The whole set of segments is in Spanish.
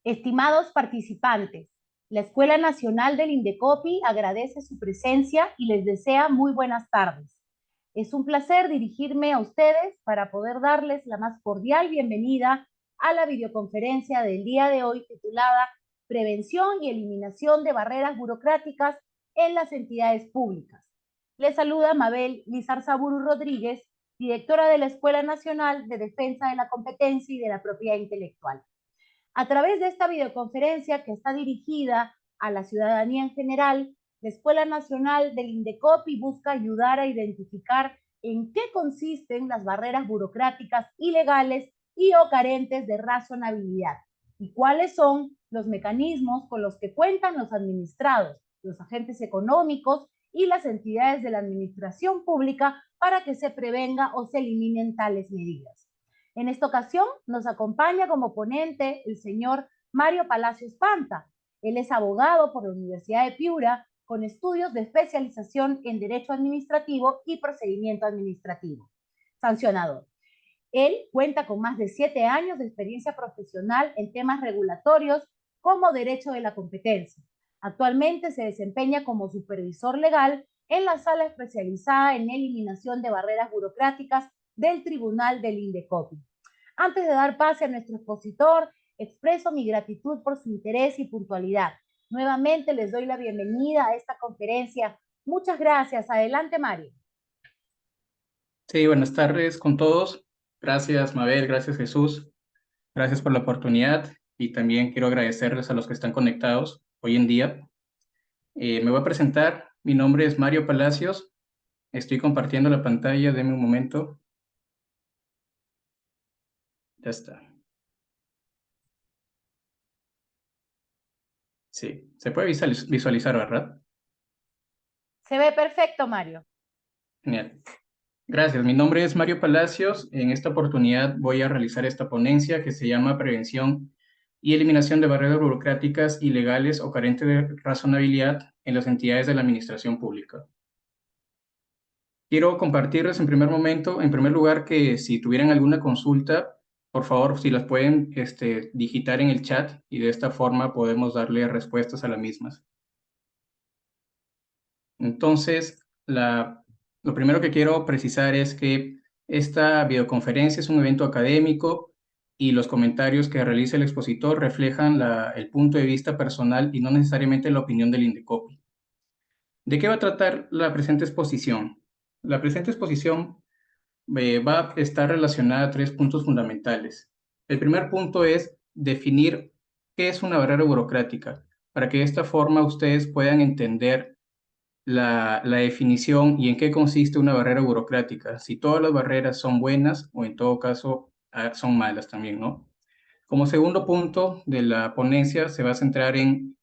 Estimados participantes, la Escuela Nacional del Indecopi agradece su presencia y les desea muy buenas tardes. Es un placer dirigirme a ustedes para poder darles la más cordial bienvenida a la videoconferencia del día de hoy titulada Prevención y Eliminación de Barreras Burocráticas en las Entidades Públicas. Les saluda Mabel Lizarzaburu Rodríguez, directora de la Escuela Nacional de Defensa de la Competencia y de la Propiedad Intelectual. A través de esta videoconferencia que está dirigida a la ciudadanía en general, la Escuela Nacional del Indecopi busca ayudar a identificar en qué consisten las barreras burocráticas ilegales y o carentes de razonabilidad y cuáles son los mecanismos con los que cuentan los administrados, los agentes económicos y las entidades de la administración pública para que se prevenga o se eliminen tales medidas. En esta ocasión nos acompaña como ponente el señor Mario Palacios Panta. Él es abogado por la Universidad de Piura con estudios de especialización en Derecho Administrativo y Procedimiento Administrativo. Sancionador. Él cuenta con más de 7 años de experiencia profesional en temas regulatorios como Derecho de la Competencia. Actualmente se desempeña como supervisor legal en la sala especializada en eliminación de barreras burocráticas del Tribunal del Indecopi. Antes de dar pase a nuestro expositor, expreso mi gratitud por su interés y puntualidad. Nuevamente les doy la bienvenida a esta conferencia. Muchas gracias. Adelante, Mario. Sí, buenas tardes con todos. Gracias, Mabel, gracias, Jesús. Gracias por la oportunidad y también quiero agradecerles a los que están conectados hoy en día. Me voy a presentar. Mi nombre es Mario Palacios. Estoy compartiendo la pantalla. Denme un momento. Ya está. Sí, se puede visualizar, ¿verdad? Se ve perfecto, Mario. Genial. Gracias. Mi nombre es Mario Palacios. En esta oportunidad voy a realizar esta ponencia que se llama Prevención y Eliminación de Barreras Burocráticas Ilegales o Carentes de Razonabilidad en las entidades de la Administración Pública. Quiero compartirles en primer lugar, que si tuvieran alguna consulta, por favor, si las pueden digitar en el chat y de esta forma podemos darle respuestas a las mismas. Entonces, lo primero que quiero precisar es que esta videoconferencia es un evento académico y los comentarios que realiza el expositor reflejan el punto de vista personal y no necesariamente la opinión del Indecopi. ¿De qué va a tratar la presente exposición? La presente exposición va a estar relacionada a 3 puntos fundamentales. El primer punto es definir qué es una barrera burocrática, para que de esta forma ustedes puedan entender la definición y en qué consiste una barrera burocrática, si todas las barreras son buenas o en todo caso son malas también, ¿no? Como segundo punto de la ponencia se va a centrar en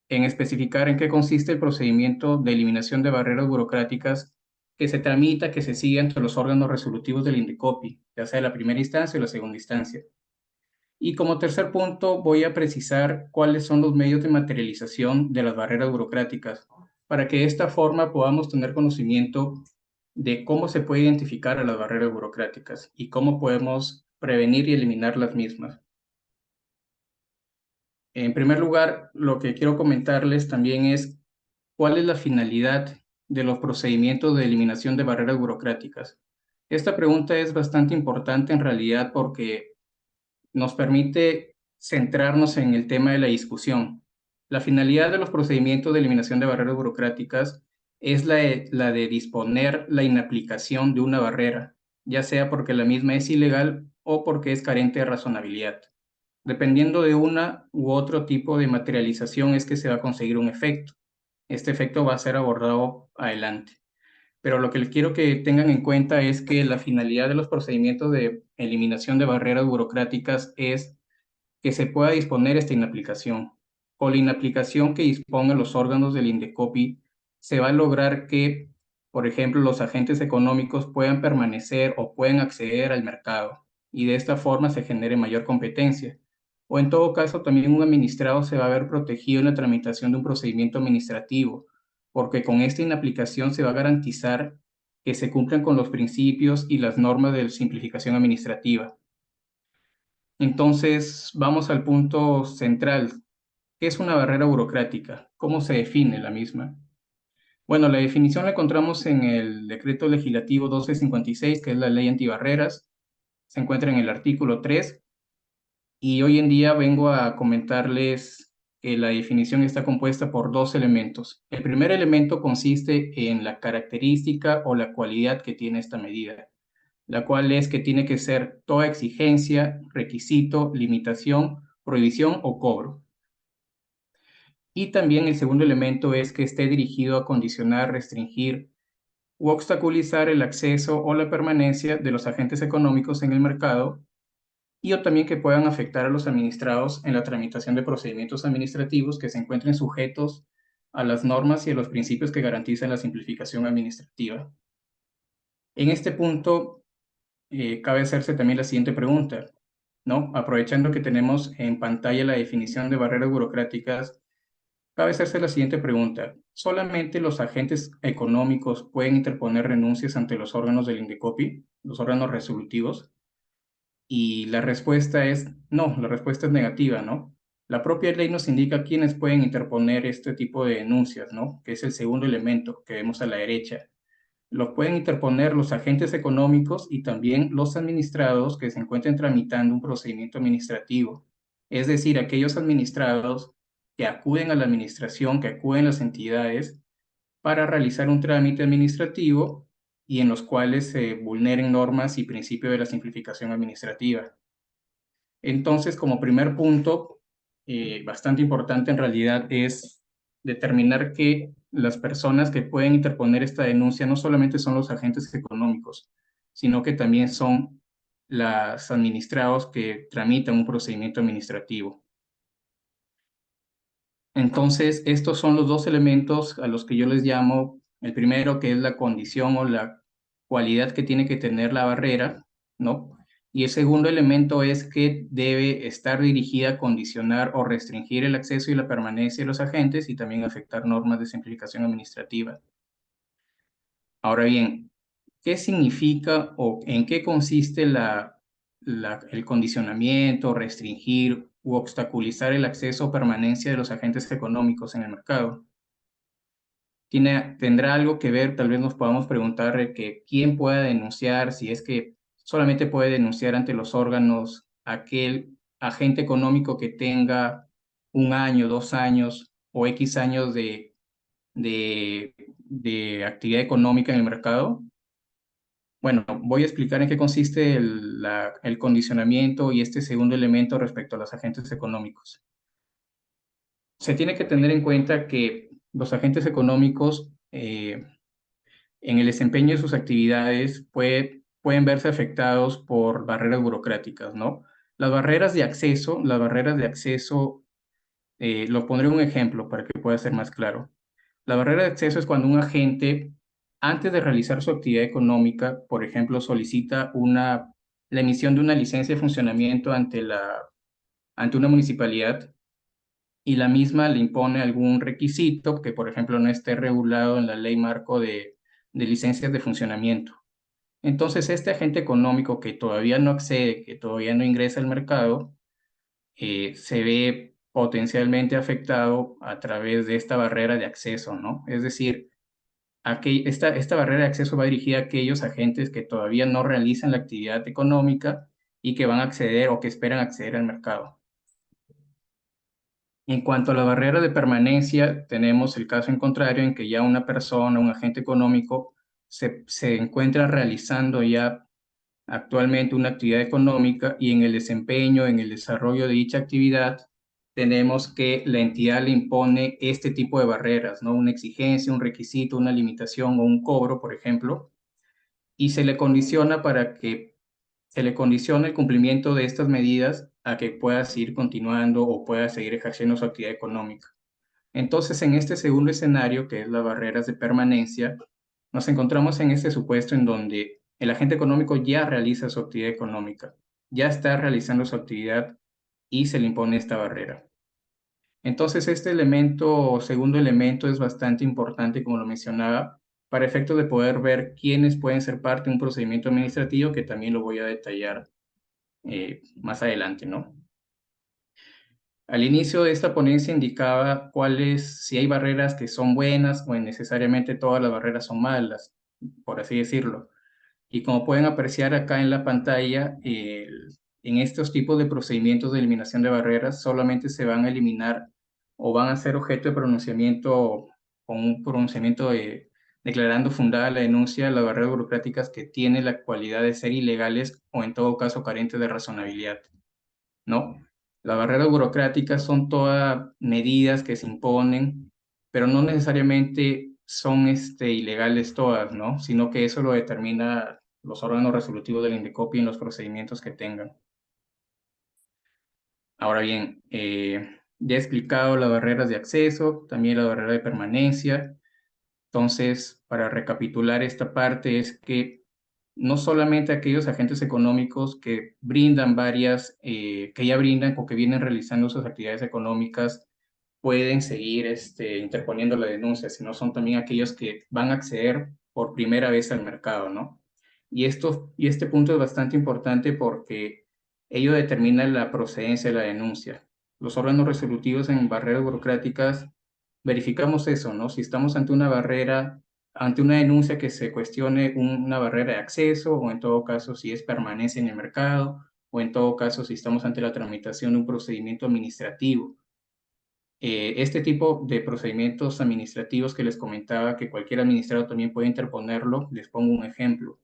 especificar en qué consiste el procedimiento de eliminación de barreras burocráticas que se tramita, que se sigue entre los órganos resolutivos del Indecopi, ya sea la primera instancia o la segunda instancia. Y como tercer punto, voy a precisar cuáles son los medios de materialización de las barreras burocráticas, para que de esta forma podamos tener conocimiento de cómo se puede identificar a las barreras burocráticas y cómo podemos prevenir y eliminar las mismas. En primer lugar, lo que quiero comentarles también es cuál es la finalidad de los procedimientos de eliminación de barreras burocráticas. Esta pregunta es bastante importante en realidad porque nos permite centrarnos en el tema de la discusión. La finalidad de los procedimientos de eliminación de barreras burocráticas es la de disponer la inaplicación de una barrera, ya sea porque la misma es ilegal o porque es carente de razonabilidad. Dependiendo de una u otro tipo de materialización es que se va a conseguir un efecto. Este efecto va a ser abordado adelante. Pero lo que les quiero que tengan en cuenta es que la finalidad de los procedimientos de eliminación de barreras burocráticas es que se pueda disponer esta inaplicación. Con la inaplicación que dispongan los órganos del Indecopi, se va a lograr que, por ejemplo, los agentes económicos puedan permanecer o puedan acceder al mercado y de esta forma se genere mayor competencia. O en todo caso, también un administrado se va a ver protegido en la tramitación de un procedimiento administrativo, porque con esta inaplicación se va a garantizar que se cumplan con los principios y las normas de simplificación administrativa. Entonces, vamos al punto central. ¿Qué es una barrera burocrática? ¿Cómo se define la misma? Bueno, la definición la encontramos en el Decreto Legislativo 1256, que es la ley antibarreras. Se encuentra en el artículo 3 y hoy en día vengo a comentarles que la definición está compuesta por dos elementos. El primer elemento consiste en la característica o la cualidad que tiene esta medida, la cual es que tiene que ser toda exigencia, requisito, limitación, prohibición o cobro. Y también el segundo elemento es que esté dirigido a condicionar, restringir u obstaculizar el acceso o la permanencia de los agentes económicos en el mercado y o también que puedan afectar a los administrados en la tramitación de procedimientos administrativos que se encuentren sujetos a las normas y a los principios que garantizan la simplificación administrativa. En este punto, cabe hacerse también la siguiente pregunta, ¿no? Aprovechando que tenemos en pantalla la definición de barreras burocráticas, cabe hacerse la siguiente pregunta. ¿Solamente los agentes económicos pueden interponer renuncias ante los órganos del INDECOPI, los órganos resolutivos? Y la respuesta es no, la respuesta es negativa, ¿no? La propia ley nos indica quiénes pueden interponer este tipo de denuncias, ¿no? Que es el segundo elemento que vemos a la derecha. Lo pueden interponer los agentes económicos y también los administrados que se encuentren tramitando un procedimiento administrativo. Es decir, aquellos administrados que acuden a la administración, que acuden a las entidades para realizar un trámite administrativo y en los cuales se vulneren normas y principios de la simplificación administrativa. Entonces, como primer punto, bastante importante en realidad es determinar que las personas que pueden interponer esta denuncia no solamente son los agentes económicos, sino que también son los administrados que tramitan un procedimiento administrativo. Entonces, estos son los dos elementos a los que yo les llamo, el primero que es la condición o la cualidad que tiene que tener la barrera, ¿no? Y el segundo elemento es que debe estar dirigida a condicionar o restringir el acceso y la permanencia de los agentes y también afectar normas de simplificación administrativa. Ahora bien, ¿qué significa o en qué consiste el condicionamiento, restringir u obstaculizar el acceso o permanencia de los agentes económicos en el mercado? Tendrá algo que ver, tal vez nos podamos preguntar que quién pueda denunciar, si es que solamente puede denunciar ante los órganos aquel agente económico que tenga 1 año, 2 años o X años de actividad económica en el mercado. Bueno, voy a explicar en qué consiste el condicionamiento y este segundo elemento respecto a los agentes económicos. Se tiene que tener en cuenta que los agentes económicos en el desempeño de sus actividades pueden verse afectados por barreras burocráticas, ¿no? Las barreras de acceso, lo pondré un ejemplo para que pueda ser más claro. La barrera de acceso es cuando un agente, antes de realizar su actividad económica, por ejemplo, solicita la emisión de una licencia de funcionamiento ante una municipalidad y la misma le impone algún requisito que, por ejemplo, no esté regulado en la ley marco de licencias de funcionamiento. Entonces, este agente económico que todavía no accede, que todavía no ingresa al mercado, se ve potencialmente afectado a través de esta barrera de acceso, ¿no? Es decir, esta barrera de acceso va dirigida a aquellos agentes que todavía no realizan la actividad económica y que van a acceder o que esperan acceder al mercado. En cuanto a la barrera de permanencia, tenemos el caso en contrario en que ya una persona, un agente económico, se encuentra realizando ya actualmente una actividad económica y en el desempeño, en el desarrollo de dicha actividad, tenemos que la entidad le impone este tipo de barreras, ¿no? Una exigencia, un requisito, una limitación o un cobro, por ejemplo, y se le condiciona el cumplimiento de estas medidas a que pueda seguir continuando o pueda seguir ejerciendo su actividad económica. Entonces, en este segundo escenario, que es las barreras de permanencia, nos encontramos en este supuesto en donde el agente económico ya realiza su actividad económica, ya está realizando su actividad y se le impone esta barrera. Entonces, este elemento, segundo elemento, es bastante importante, como lo mencionaba, para efectos de poder ver quiénes pueden ser parte de un procedimiento administrativo, que también lo voy a detallar más adelante, ¿no? Al inicio de esta ponencia indicaba si hay barreras que son buenas o necesariamente todas las barreras son malas, por así decirlo. Y como pueden apreciar acá en la pantalla, en estos tipos de procedimientos de eliminación de barreras solamente se van a eliminar o van a ser objeto de pronunciamiento con un pronunciamiento declarando fundada la denuncia las barreras burocráticas que tienen la cualidad de ser ilegales o en todo caso carentes de razonabilidad, ¿no? Las barreras burocráticas son todas medidas que se imponen, pero no necesariamente son ilegales todas, ¿no? Sino que eso lo determina los órganos resolutivos del INDECOPI en los procedimientos que tengan. Ahora bien, ya he explicado las barreras de acceso, también la barrera de permanencia. Entonces, para recapitular esta parte es que no solamente aquellos agentes económicos que brindan que ya brindan o que vienen realizando sus actividades económicas pueden seguir interponiendo la denuncia, sino son también aquellos que van a acceder por primera vez al mercado, ¿no? Y este punto es bastante importante porque ello determina la procedencia de la denuncia. Los órganos resolutivos en barreras burocráticas verificamos eso, ¿no? Si estamos ante una barrera, ante una denuncia que se cuestione una barrera de acceso, o en todo caso si es permanencia en el mercado, o en todo caso si estamos ante la tramitación de un procedimiento administrativo. Este tipo de procedimientos administrativos que les comentaba que cualquier administrado también puede interponerlo, les pongo un ejemplo.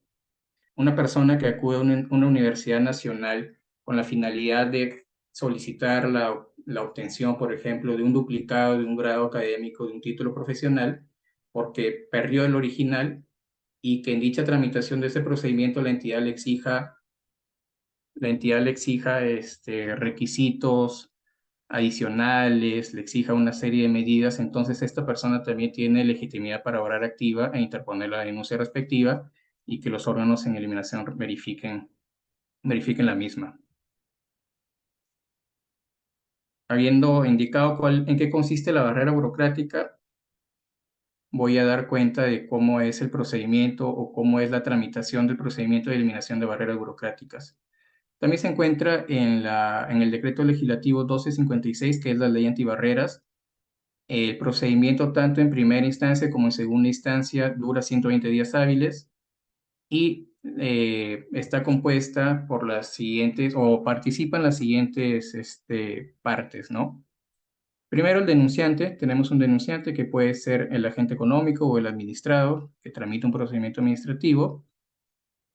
Una persona que acude a una universidad nacional con la finalidad de solicitar la obtención, por ejemplo, de un duplicado de un grado académico, de un título profesional, porque perdió el original y que en dicha tramitación de ese procedimiento la entidad le exija requisitos adicionales, le exija una serie de medidas, entonces esta persona también tiene legitimidad para obrar activa e interponer la denuncia respectiva y que los órganos en eliminación verifiquen la misma. Habiendo indicado en qué consiste la barrera burocrática, voy a dar cuenta de cómo es el procedimiento o cómo es la tramitación del procedimiento de eliminación de barreras burocráticas. También se encuentra en el decreto legislativo 1256, que es la ley antibarreras. El procedimiento, tanto en primera instancia como en segunda instancia, dura 120 días hábiles y está compuesta por las siguientes, o participan las siguientes partes, ¿no? Primero, el denunciante. Tenemos un denunciante que puede ser el agente económico o el administrado que tramita un procedimiento administrativo.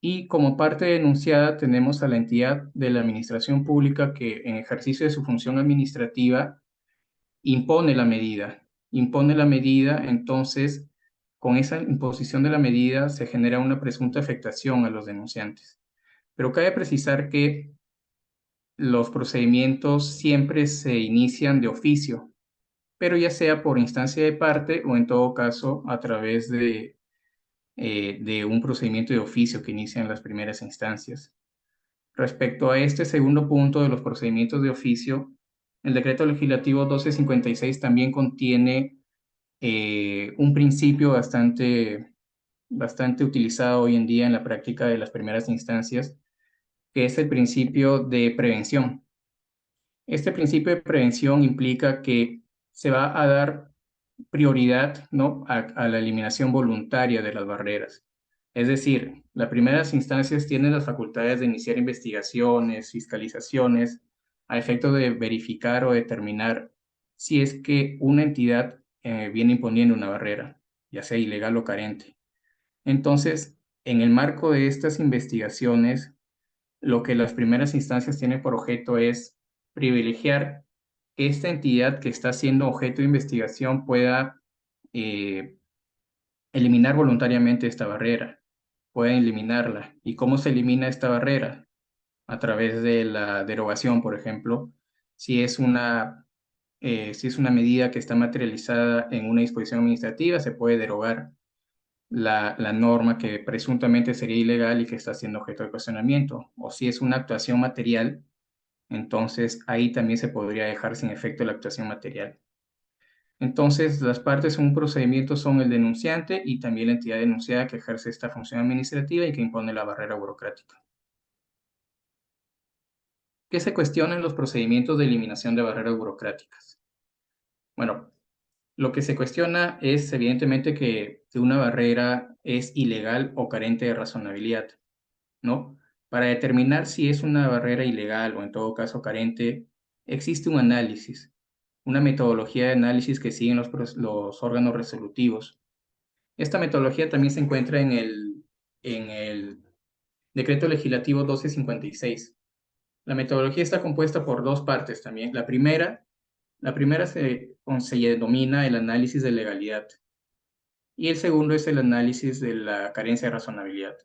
Y como parte denunciada tenemos a la entidad de la administración pública que en ejercicio de su función administrativa impone la medida. Impone la medida, entonces, con esa imposición de la medida se genera una presunta afectación a los denunciantes. Pero cabe precisar que los procedimientos siempre se inician de oficio, pero ya sea por instancia de parte o en todo caso a través de un procedimiento de oficio que inicia en las primeras instancias. Respecto a este segundo punto de los procedimientos de oficio, el decreto legislativo 1256 también contiene un principio bastante utilizado hoy en día en la práctica de las primeras instancias, que es el principio de prevención. Este principio de prevención implica que se va a dar prioridad, ¿no?, a la eliminación voluntaria de las barreras. Es decir, las primeras instancias tienen las facultades de iniciar investigaciones, fiscalizaciones, a efecto de verificar o determinar si es que una entidad viene imponiendo una barrera, ya sea ilegal o carente. Entonces, en el marco de estas investigaciones, lo que las primeras instancias tienen por objeto es privilegiar que esta entidad que está siendo objeto de investigación pueda eh, eliminar voluntariamente esta barrera, pueda eliminarla. ¿Y cómo se elimina esta barrera? A través de la derogación, por ejemplo, si es una medida que está materializada en una disposición administrativa, se puede derogar la norma que presuntamente sería ilegal y que está siendo objeto de cuestionamiento. O si es una actuación material, entonces ahí también se podría dejar sin efecto la actuación material. Entonces, las partes en un procedimiento son el denunciante y también la entidad denunciada que ejerce esta función administrativa y que impone la barrera burocrática. ¿Qué se cuestiona en los procedimientos de eliminación de barreras burocráticas? Bueno, lo que se cuestiona es evidentemente que una barrera es ilegal o carente de razonabilidad, ¿no? Para determinar si es una barrera ilegal o en todo caso carente, existe un análisis, una metodología de análisis que siguen los órganos resolutivos. Esta metodología también se encuentra en el Decreto Legislativo 1256. La metodología está compuesta por dos partes también. La primera se denomina el análisis de legalidad y el segundo es el análisis de la carencia de razonabilidad.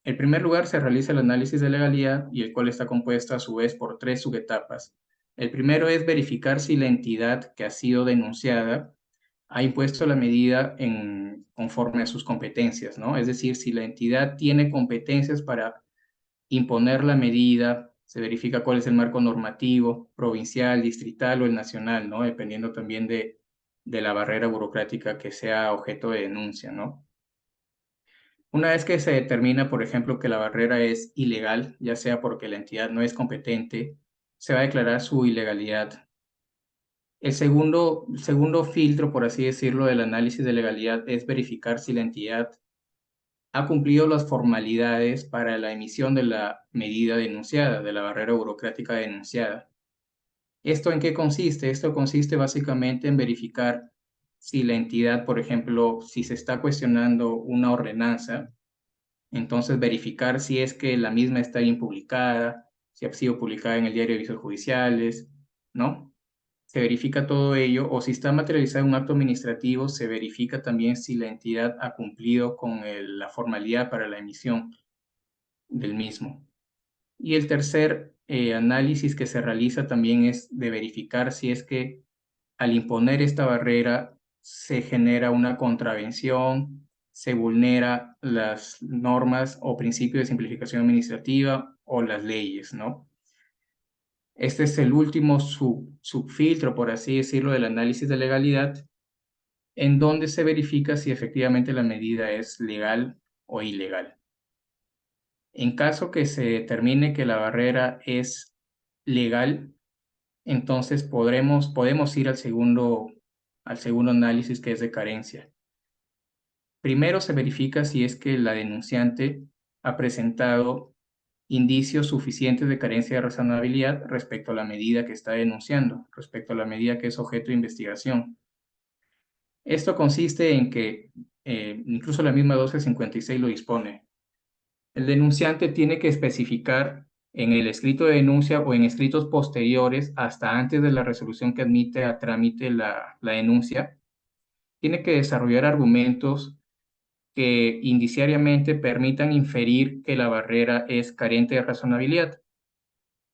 En primer lugar, se realiza el análisis de legalidad y el cual está compuesto a su vez por tres subetapas. El primero es verificar si la entidad que ha sido denunciada ha impuesto la medida conforme a sus competencias, ¿no? Es decir, si la entidad tiene competencias para imponer la medida, se verifica cuál es el marco normativo, provincial, distrital o el nacional, ¿no? Dependiendo también de la barrera burocrática que sea objeto de denuncia, ¿no? Una vez que se determina, por ejemplo, que la barrera es ilegal, ya sea porque la entidad no es competente, se va a declarar su ilegalidad. El segundo filtro, por así decirlo, del análisis de legalidad es verificar si la entidad ha cumplido las formalidades para la emisión de la medida denunciada, de la barrera burocrática denunciada. ¿Esto en qué consiste? Esto consiste básicamente en verificar si la entidad, por ejemplo, si se está cuestionando una ordenanza, entonces verificar si es que la misma está bien publicada, si ha sido publicada en el diario de avisos judiciales, ¿no? Se verifica todo ello, o si está materializado un acto administrativo, se verifica también si la entidad ha cumplido con la formalidad para la emisión del mismo. Y el tercer análisis que se realiza también es de verificar si es que al imponer esta barrera se genera una contravención, se vulnera las normas o principios de simplificación administrativa o las leyes, ¿no? Este es el último subfiltro, por así decirlo, del análisis de legalidad, en donde se verifica si efectivamente la medida es legal o ilegal. En caso que se determine que la barrera es legal, entonces podemos ir al segundo análisis, que es de carencia. Primero se verifica si es que la denunciante ha presentado indicios suficientes de carencia de razonabilidad respecto a la medida que está denunciando, respecto a la medida que es objeto de investigación. Esto consiste en que, incluso la misma 1256 lo dispone, el denunciante tiene que especificar en el escrito de denuncia o en escritos posteriores, hasta antes de la resolución que admite a trámite la denuncia, tiene que desarrollar argumentos que indiciariamente permitan inferir que la barrera es carente de razonabilidad,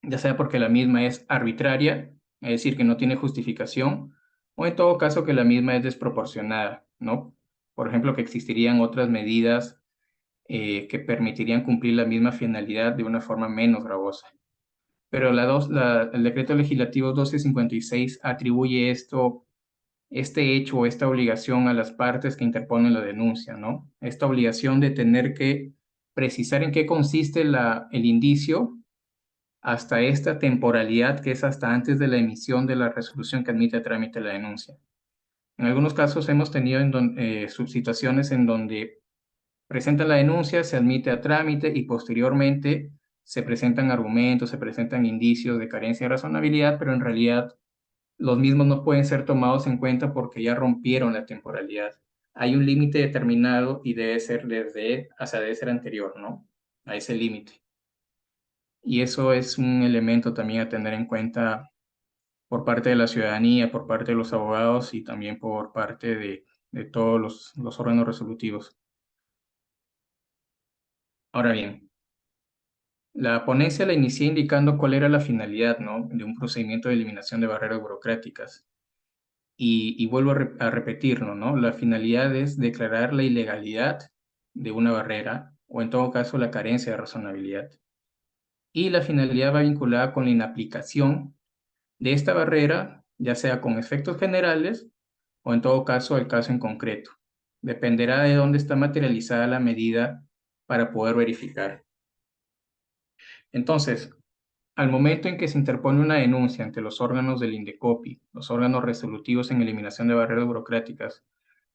ya sea porque la misma es arbitraria, es decir, que no tiene justificación, o en todo caso que la misma es desproporcionada, ¿no? Por ejemplo, que existirían otras medidas que permitirían cumplir la misma finalidad de una forma menos gravosa. Pero el decreto legislativo 1256 atribuye este hecho o esta obligación a las partes que interponen la denuncia, ¿no? Esta obligación de tener que precisar en qué consiste el indicio hasta esta temporalidad que es hasta antes de la emisión de la resolución que admite a trámite la denuncia. En algunos casos hemos tenido situaciones en donde presentan la denuncia, se admite a trámite y posteriormente se presentan argumentos, se presentan indicios de carencia de razonabilidad, pero en realidad los mismos no pueden ser tomados en cuenta porque ya rompieron la temporalidad. Hay un límite determinado y debe ser debe ser anterior, ¿no? A ese límite. Y eso es un elemento también a tener en cuenta por parte de la ciudadanía, por parte de los abogados y también por parte de todos los órganos resolutivos. Ahora bien, la ponencia la inicié indicando cuál era la finalidad, ¿no?, de un procedimiento de eliminación de barreras burocráticas. Y vuelvo a repetirlo, ¿no? La finalidad es declarar la ilegalidad de una barrera o en todo caso la carencia de razonabilidad. Y la finalidad va vinculada con la inaplicación de esta barrera, ya sea con efectos generales o en todo caso el caso en concreto. Dependerá de dónde está materializada la medida para poder verificar. Entonces, Al momento en que se interpone una denuncia ante los órganos del INDECOPI, los órganos resolutivos en eliminación de barreras burocráticas,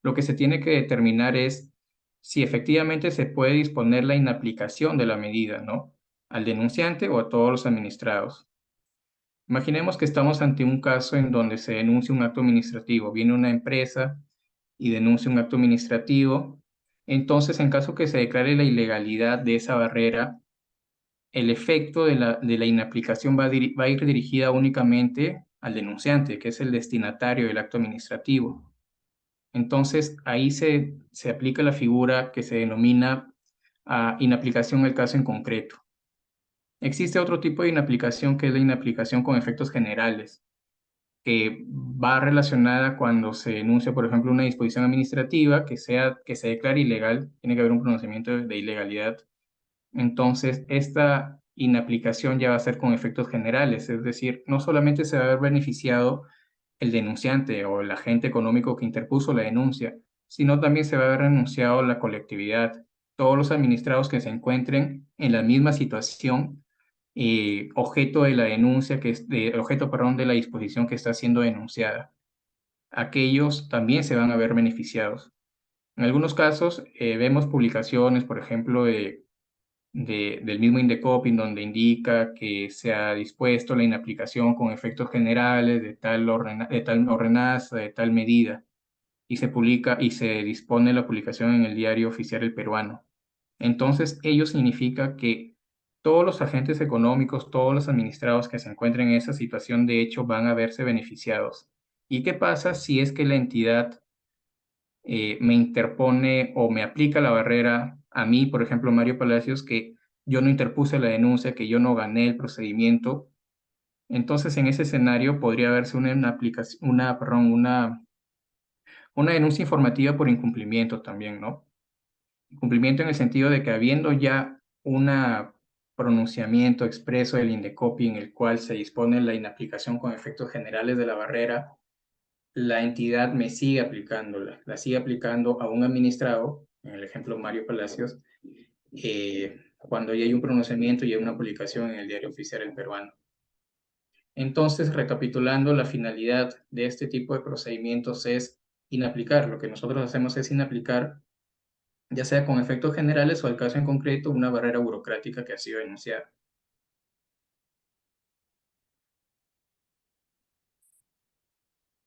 lo que se tiene que determinar es si efectivamente se puede disponer la inaplicación de la medida, ¿no? Al denunciante o a todos los administrados. Imaginemos que estamos ante un caso en donde se denuncia un acto administrativo. Viene una empresa y denuncia un acto administrativo. Entonces, en caso que se declare la ilegalidad de esa barrera, el efecto de la inaplicación va a ir dirigida únicamente al denunciante, que es el destinatario del acto administrativo. Entonces, ahí se aplica la figura que se denomina inaplicación del caso en concreto. Existe otro tipo de inaplicación que es la inaplicación con efectos generales, que va relacionada cuando se denuncia, por ejemplo, una disposición administrativa que se declare ilegal, tiene que haber un pronunciamiento de ilegalidad. Entonces, esta inaplicación ya va a ser con efectos generales, es decir, no solamente se va a ver beneficiado el denunciante o el agente económico que interpuso la denuncia, sino también se va a ver renunciado la colectividad, todos los administrados que se encuentren en la misma situación, objeto de la denuncia, objeto, perdón, de la disposición que está siendo denunciada. Aquellos también se van a ver beneficiados. En algunos casos vemos publicaciones, por ejemplo, del mismo INDECOPI, donde indica que se ha dispuesto la inaplicación con efectos generales de tal ordenanza, de tal medida, y se publica y se dispone la publicación en el Diario Oficial El Peruano. Entonces, ello significa que todos los agentes económicos, todos los administrados que se encuentren en esa situación de hecho van a verse beneficiados. ¿Y qué pasa si es que la entidad me interpone o me aplica la barrera a mí, por ejemplo, Mario Palacios, que yo no interpuse la denuncia, que yo no gané el procedimiento? Entonces, en ese escenario podría verse una denuncia informativa por incumplimiento también, ¿no? Incumplimiento en el sentido de que habiendo ya un pronunciamiento expreso del INDECOPI en el cual se dispone la inaplicación con efectos generales de la barrera, la entidad me sigue aplicándola, la sigue aplicando a un administrado, en el ejemplo Mario Palacios, cuando ya hay un pronunciamiento y hay una publicación en el Diario Oficial El Peruano. Entonces, recapitulando, la finalidad de este tipo de procedimientos es inaplicar. Lo que nosotros hacemos es inaplicar, ya sea con efectos generales o al caso en concreto, una barrera burocrática que ha sido denunciada.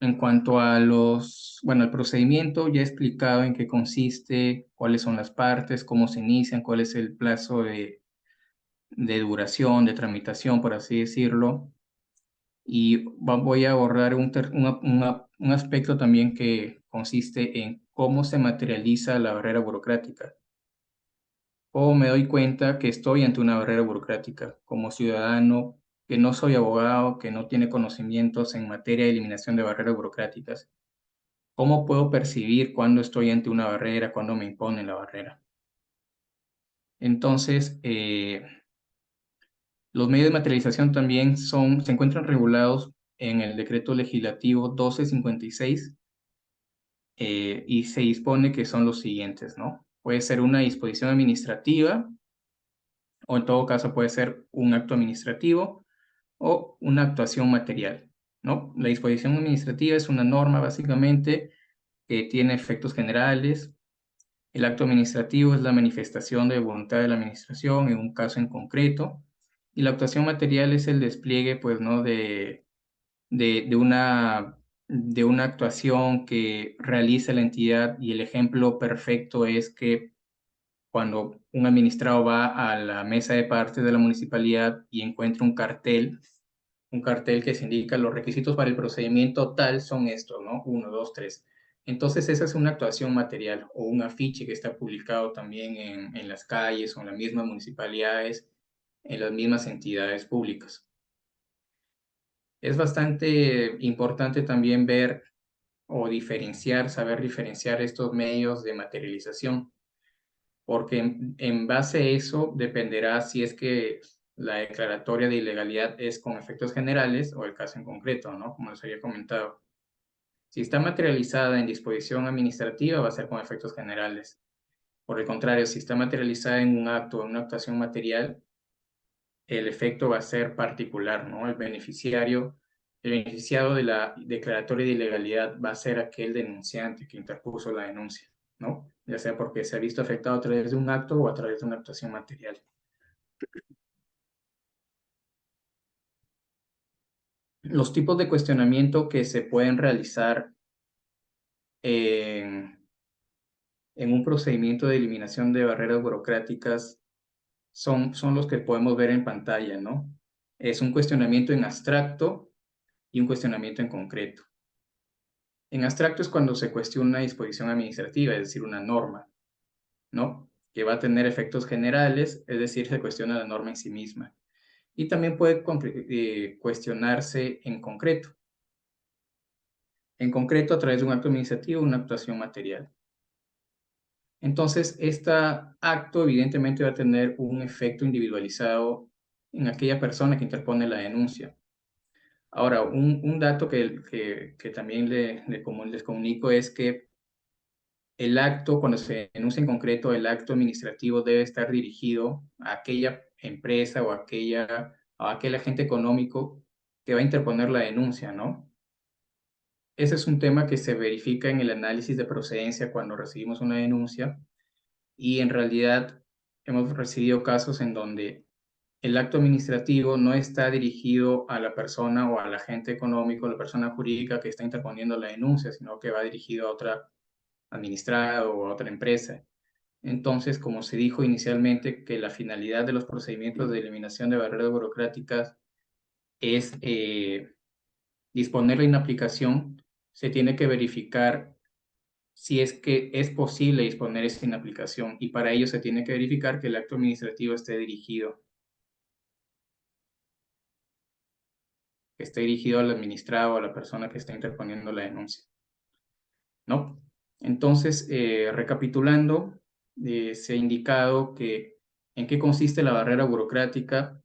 En cuanto a el procedimiento, ya he explicado en qué consiste, cuáles son las partes, cómo se inician, cuál es el plazo de duración, de tramitación, por así decirlo. Y voy a abordar un aspecto también que consiste en cómo se materializa la barrera burocrática. ¿Cómo me doy cuenta que estoy ante una barrera burocrática como ciudadano, que no soy abogado, que no tiene conocimientos en materia de eliminación de barreras burocráticas? ¿Cómo puedo percibir cuando estoy ante una barrera, cuando me imponen la barrera? Entonces, los medios de materialización también se encuentran regulados en el decreto legislativo 1256, y se dispone que son los siguientes, ¿no? Puede ser una disposición administrativa, o en todo caso puede ser un acto administrativo o una actuación material, ¿no? La disposición administrativa es una norma básicamente que tiene efectos generales. El acto administrativo es la manifestación de voluntad de la administración en un caso en concreto, y la actuación material es el despliegue, pues, ¿no? de, de una, de una actuación que realiza la entidad, y el ejemplo perfecto es que cuando un administrado va a la mesa de partes de la municipalidad y encuentra un cartel que se indica los requisitos para el procedimiento tal son estos, ¿no? Uno, dos, tres. Entonces esa es una actuación material, o un afiche que está publicado también en las calles o en las mismas municipalidades, en las mismas entidades públicas. Es bastante importante también ver o diferenciar, saber diferenciar estos medios de materialización, porque en base a eso dependerá si es que la declaratoria de ilegalidad es con efectos generales o el caso en concreto, ¿no? Como les había comentado. Si está materializada en disposición administrativa, va a ser con efectos generales. Por el contrario, si está materializada en un acto o en una actuación material, el efecto va a ser particular, ¿no? El beneficiado de la declaratoria de ilegalidad va a ser aquel denunciante que interpuso la denuncia, ¿no? Ya sea porque se ha visto afectado a través de un acto o a través de una actuación material. Los tipos de cuestionamiento que se pueden realizar en, en un procedimiento de eliminación de barreras burocráticas son los que podemos ver en pantalla, ¿no? Es un cuestionamiento en abstracto y un cuestionamiento en concreto. En abstracto es cuando se cuestiona una disposición administrativa, es decir, una norma, ¿no? Que va a tener efectos generales, es decir, se cuestiona la norma en sí misma. Y también puede cuestionarse en concreto. En concreto, a través de un acto administrativo, una actuación material. Entonces, este acto evidentemente va a tener un efecto individualizado en aquella persona que interpone la denuncia. Ahora, un dato que también les comunico es que el acto, cuando se denuncia en concreto, el acto administrativo debe estar dirigido a aquella empresa o a aquel agente económico que va a interponer la denuncia, ¿no? Ese es un tema que se verifica en el análisis de procedencia cuando recibimos una denuncia y en realidad hemos recibido casos en donde el acto administrativo no está dirigido a la persona o al agente económico, a la persona jurídica que está interponiendo la denuncia, sino que va dirigido a otra administrada o a otra empresa. Entonces, como se dijo inicialmente, que la finalidad de los procedimientos de eliminación de barreras burocráticas es disponer la inaplicación, se tiene que verificar si es que es posible disponer esa inaplicación y para ello se tiene que verificar que el acto administrativo esté dirigido al administrado o a la persona que está interponiendo la denuncia, ¿no? Entonces, recapitulando, se ha indicado que en qué consiste la barrera burocrática,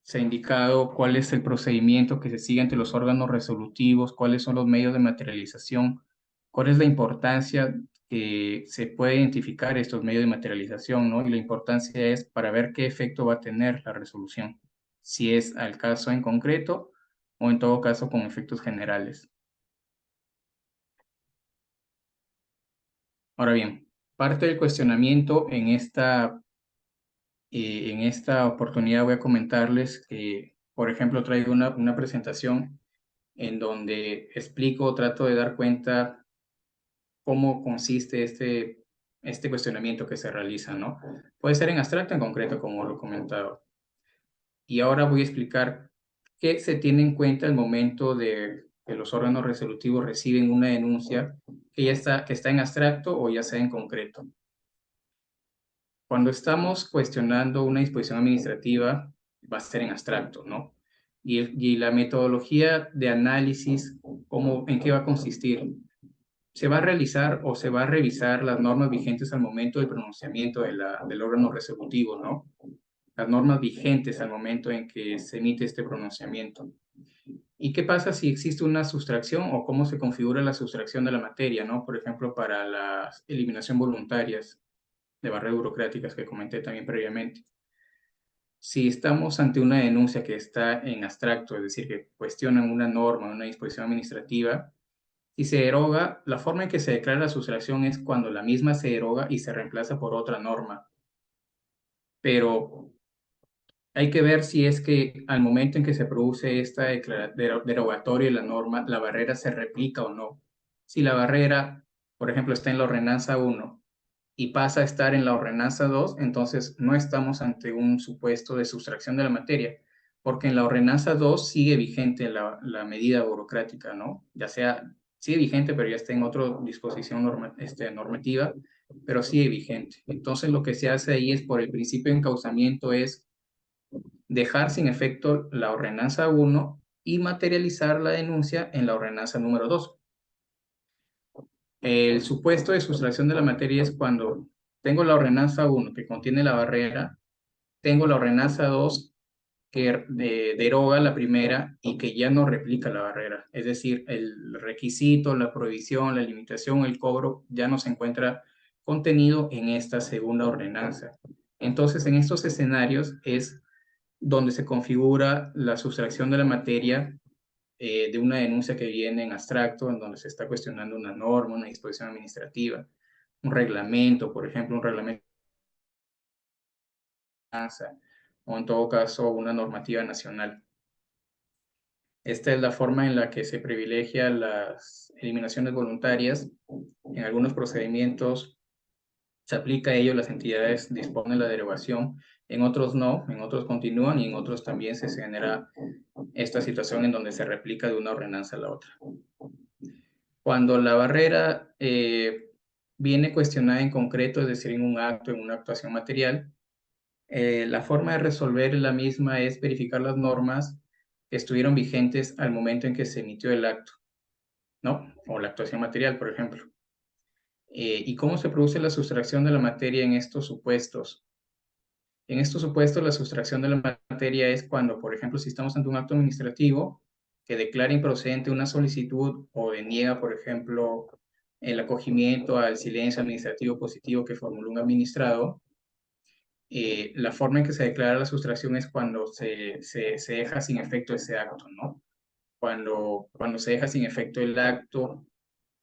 se ha indicado cuál es el procedimiento que se sigue ante los órganos resolutivos, cuáles son los medios de materialización, cuál es la importancia que se puede identificar estos medios de materialización, ¿no? Y la importancia es para ver qué efecto va a tener la resolución, si es al caso en concreto o en todo caso con efectos generales. Ahora bien, parte del cuestionamiento en esta oportunidad voy a comentarles que, por ejemplo, traigo una presentación en donde explico, trato de dar cuenta cómo consiste este cuestionamiento que se realiza, ¿no? Puede ser en abstracto, en concreto, como lo he comentado. Y ahora voy a explicar qué se tiene en cuenta al momento de que los órganos resolutivos reciben una denuncia que está en abstracto o ya sea en concreto. Cuando estamos cuestionando una disposición administrativa, va a ser en abstracto, ¿no? Y la metodología de análisis, ¿en qué va a consistir? Se va a realizar o se va a revisar las normas vigentes al momento del pronunciamiento del órgano resolutivo, ¿no? Las normas vigentes al momento en que se emite este pronunciamiento. ¿Y qué pasa si existe una sustracción o cómo se configura la sustracción de la materia, ¿no? Por ejemplo, para la eliminación voluntarias de barreras burocráticas que comenté también previamente. Si estamos ante una denuncia que está en abstracto, es decir, que cuestionan una norma, una disposición administrativa, si se deroga, la forma en que se declara la sustracción es cuando la misma se deroga y se reemplaza por otra norma. Pero hay que ver si es que al momento en que se produce esta derogatoria de la norma, la barrera se replica o no. Si la barrera, por ejemplo, está en la ordenanza 1 y pasa a estar en la ordenanza 2, entonces no estamos ante un supuesto de sustracción de la materia, porque en la ordenanza 2 sigue vigente la medida burocrática, ¿no? Ya sea, sigue vigente, pero ya está en otra disposición normativa, pero sigue vigente. Entonces lo que se hace ahí es, por el principio de encauzamiento, es dejar sin efecto la ordenanza 1 y materializar la denuncia en la ordenanza número 2. El supuesto de sustracción de la materia es cuando tengo la ordenanza 1 que contiene la barrera, tengo la ordenanza 2 que deroga la primera y que ya no replica la barrera. Es decir, el requisito, la prohibición, la limitación, el cobro ya no se encuentra contenido en esta segunda ordenanza. Entonces, en estos escenarios es donde se configura la sustracción de la materia de una denuncia que viene en abstracto, en donde se está cuestionando una norma, una disposición administrativa, un reglamento, por ejemplo, un reglamento de finanza, o en todo caso una normativa nacional. Esta es la forma en la que se privilegia las eliminaciones voluntarias. En algunos procedimientos se aplica a ello, las entidades disponen la derogación, en otros no, en otros continúan y en otros también se genera esta situación en donde se replica de una ordenanza a la otra. Cuando la barrera viene cuestionada en concreto, es decir, en un acto, en una actuación material, la forma de resolver la misma es verificar las normas que estuvieron vigentes al momento en que se emitió el acto, ¿no? O la actuación material, por ejemplo. ¿Y cómo se produce la sustracción de la materia en estos supuestos? En estos supuestos, la sustracción de la materia es cuando, por ejemplo, si estamos ante un acto administrativo que declara improcedente una solicitud o deniega, por ejemplo, el acogimiento al silencio administrativo positivo que formuló un administrado, la forma en que se declara la sustracción es cuando se deja sin efecto ese acto, ¿no? Cuando se deja sin efecto el acto,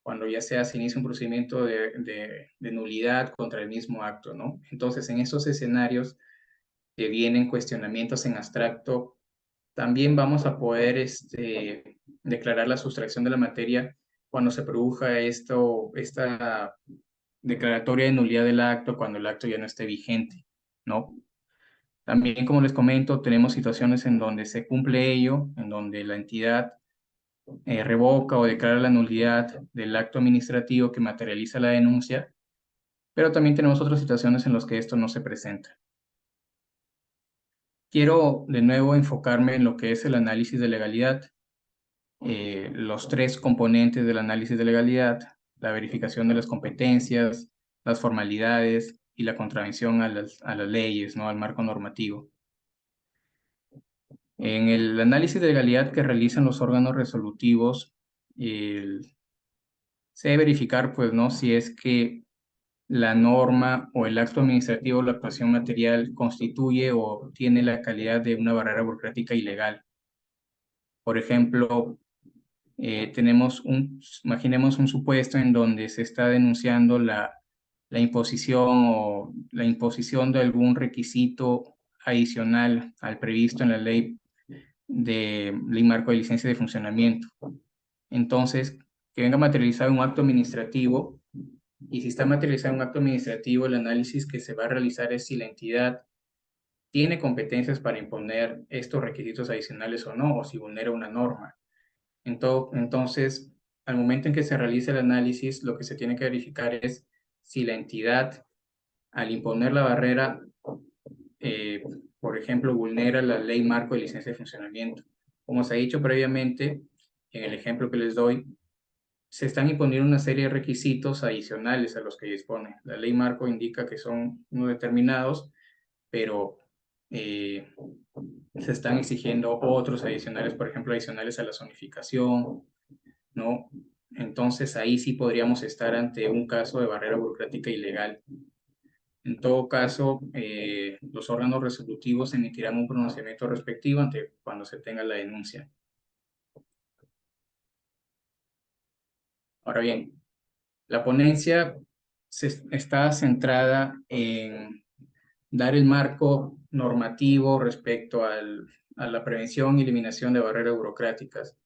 cuando ya sea se inicia un procedimiento de nulidad contra el mismo acto, ¿no? Entonces, en esos escenarios que vienen cuestionamientos en abstracto, también vamos a poder declarar la sustracción de la materia cuando se produzca esta declaratoria de nulidad del acto, cuando el acto ya no esté vigente, ¿no? También, como les comento, tenemos situaciones en donde se cumple ello, en donde la entidad revoca o declara la nulidad del acto administrativo que materializa la denuncia, pero también tenemos otras situaciones en las que esto no se presenta. Quiero de nuevo enfocarme en lo que es el análisis de legalidad. Los tres componentes del análisis de legalidad: la verificación de las competencias, las formalidades y la contravención a las leyes, ¿no? Al marco normativo. En el análisis de legalidad que realizan los órganos resolutivos, se debe verificar, pues, ¿no?, si es que la norma o el acto administrativo o la actuación material constituye o tiene la calidad de una barrera burocrática ilegal. Por ejemplo, imaginemos un supuesto en donde se está denunciando la imposición de algún requisito adicional al previsto en la ley marco de licencia de funcionamiento. Entonces, que venga materializado un acto administrativo, y si está materializado un acto administrativo, el análisis que se va a realizar es si la entidad tiene competencias para imponer estos requisitos adicionales o no, o si vulnera una norma. Entonces, al momento en que se realice el análisis, lo que se tiene que verificar es si la entidad, al imponer la barrera, por ejemplo, vulnera la ley marco de licencia de funcionamiento. Como se ha dicho previamente, en el ejemplo que les doy, se están imponiendo una serie de requisitos adicionales a los que dispone. La ley marco indica que son no determinados, pero se están exigiendo otros adicionales, por ejemplo, adicionales a la zonificación, ¿no? Entonces ahí sí podríamos estar ante un caso de barrera burocrática ilegal. En todo caso, los órganos resolutivos emitirán un pronunciamiento respectivo ante cuando se tenga la denuncia. Ahora bien, la ponencia está centrada en dar el marco normativo respecto a la prevención y eliminación de barreras burocráticas.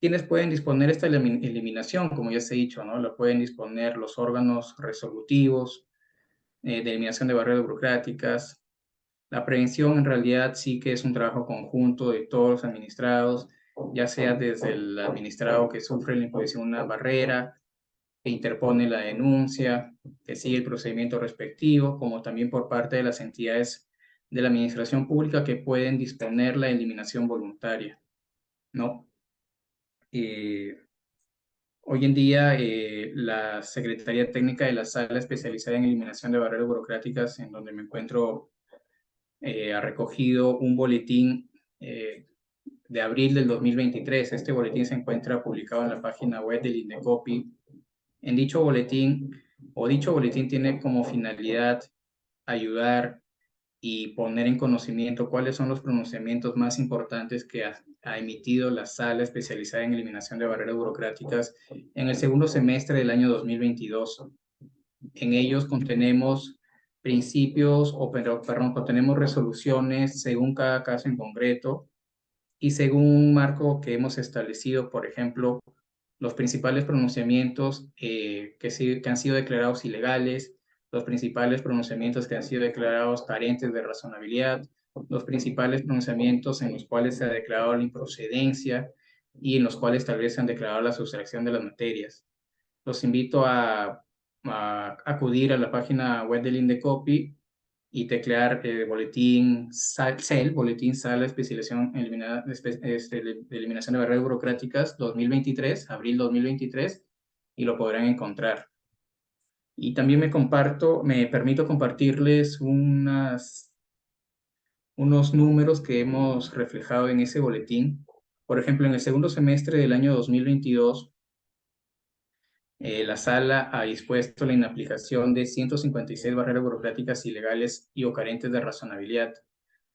¿Quiénes pueden disponer esta eliminación? Como ya se ha dicho, ¿no? La pueden disponer los órganos resolutivos de eliminación de barreras burocráticas. La prevención en realidad sí que es un trabajo conjunto de todos los administrados, ya sea desde el administrado que sufre la imposición de una barrera, que interpone la denuncia, que sigue el procedimiento respectivo, como también por parte de las entidades de la administración pública que pueden disponer la eliminación voluntaria, ¿no? Hoy en día, la Secretaría Técnica de la Sala Especializada en Eliminación de Barreras Burocráticas, en donde me encuentro, ha recogido un boletín de abril del 2023. Este boletín se encuentra publicado en la página web del INDECOPI. En dicho boletín tiene como finalidad ayudar y poner en conocimiento cuáles son los pronunciamientos más importantes que ha emitido la Sala Especializada en Eliminación de Barreras Burocráticas en el segundo semestre del año 2022. En ellos contenemos principios, perdón, contenemos resoluciones según cada caso en concreto y según un marco que hemos establecido, por ejemplo, los principales pronunciamientos que han sido declarados ilegales, los principales pronunciamientos que han sido declarados carentes de razonabilidad, los principales pronunciamientos en los cuales se ha declarado la improcedencia y en los cuales tal vez se han declarado la sustracción de las materias. Los invito a acudir a la página web del Indecopy y teclear boletín CEL, boletín Sala Especialización de Eliminación de Barreras Burocráticas 2023, abril 2023, y lo podrán encontrar. Y también me permito compartirles unos números que hemos reflejado en ese boletín. Por ejemplo, en el segundo semestre del año 2022, la sala ha dispuesto la inaplicación de 156 barreras burocráticas ilegales y o carentes de razonabilidad,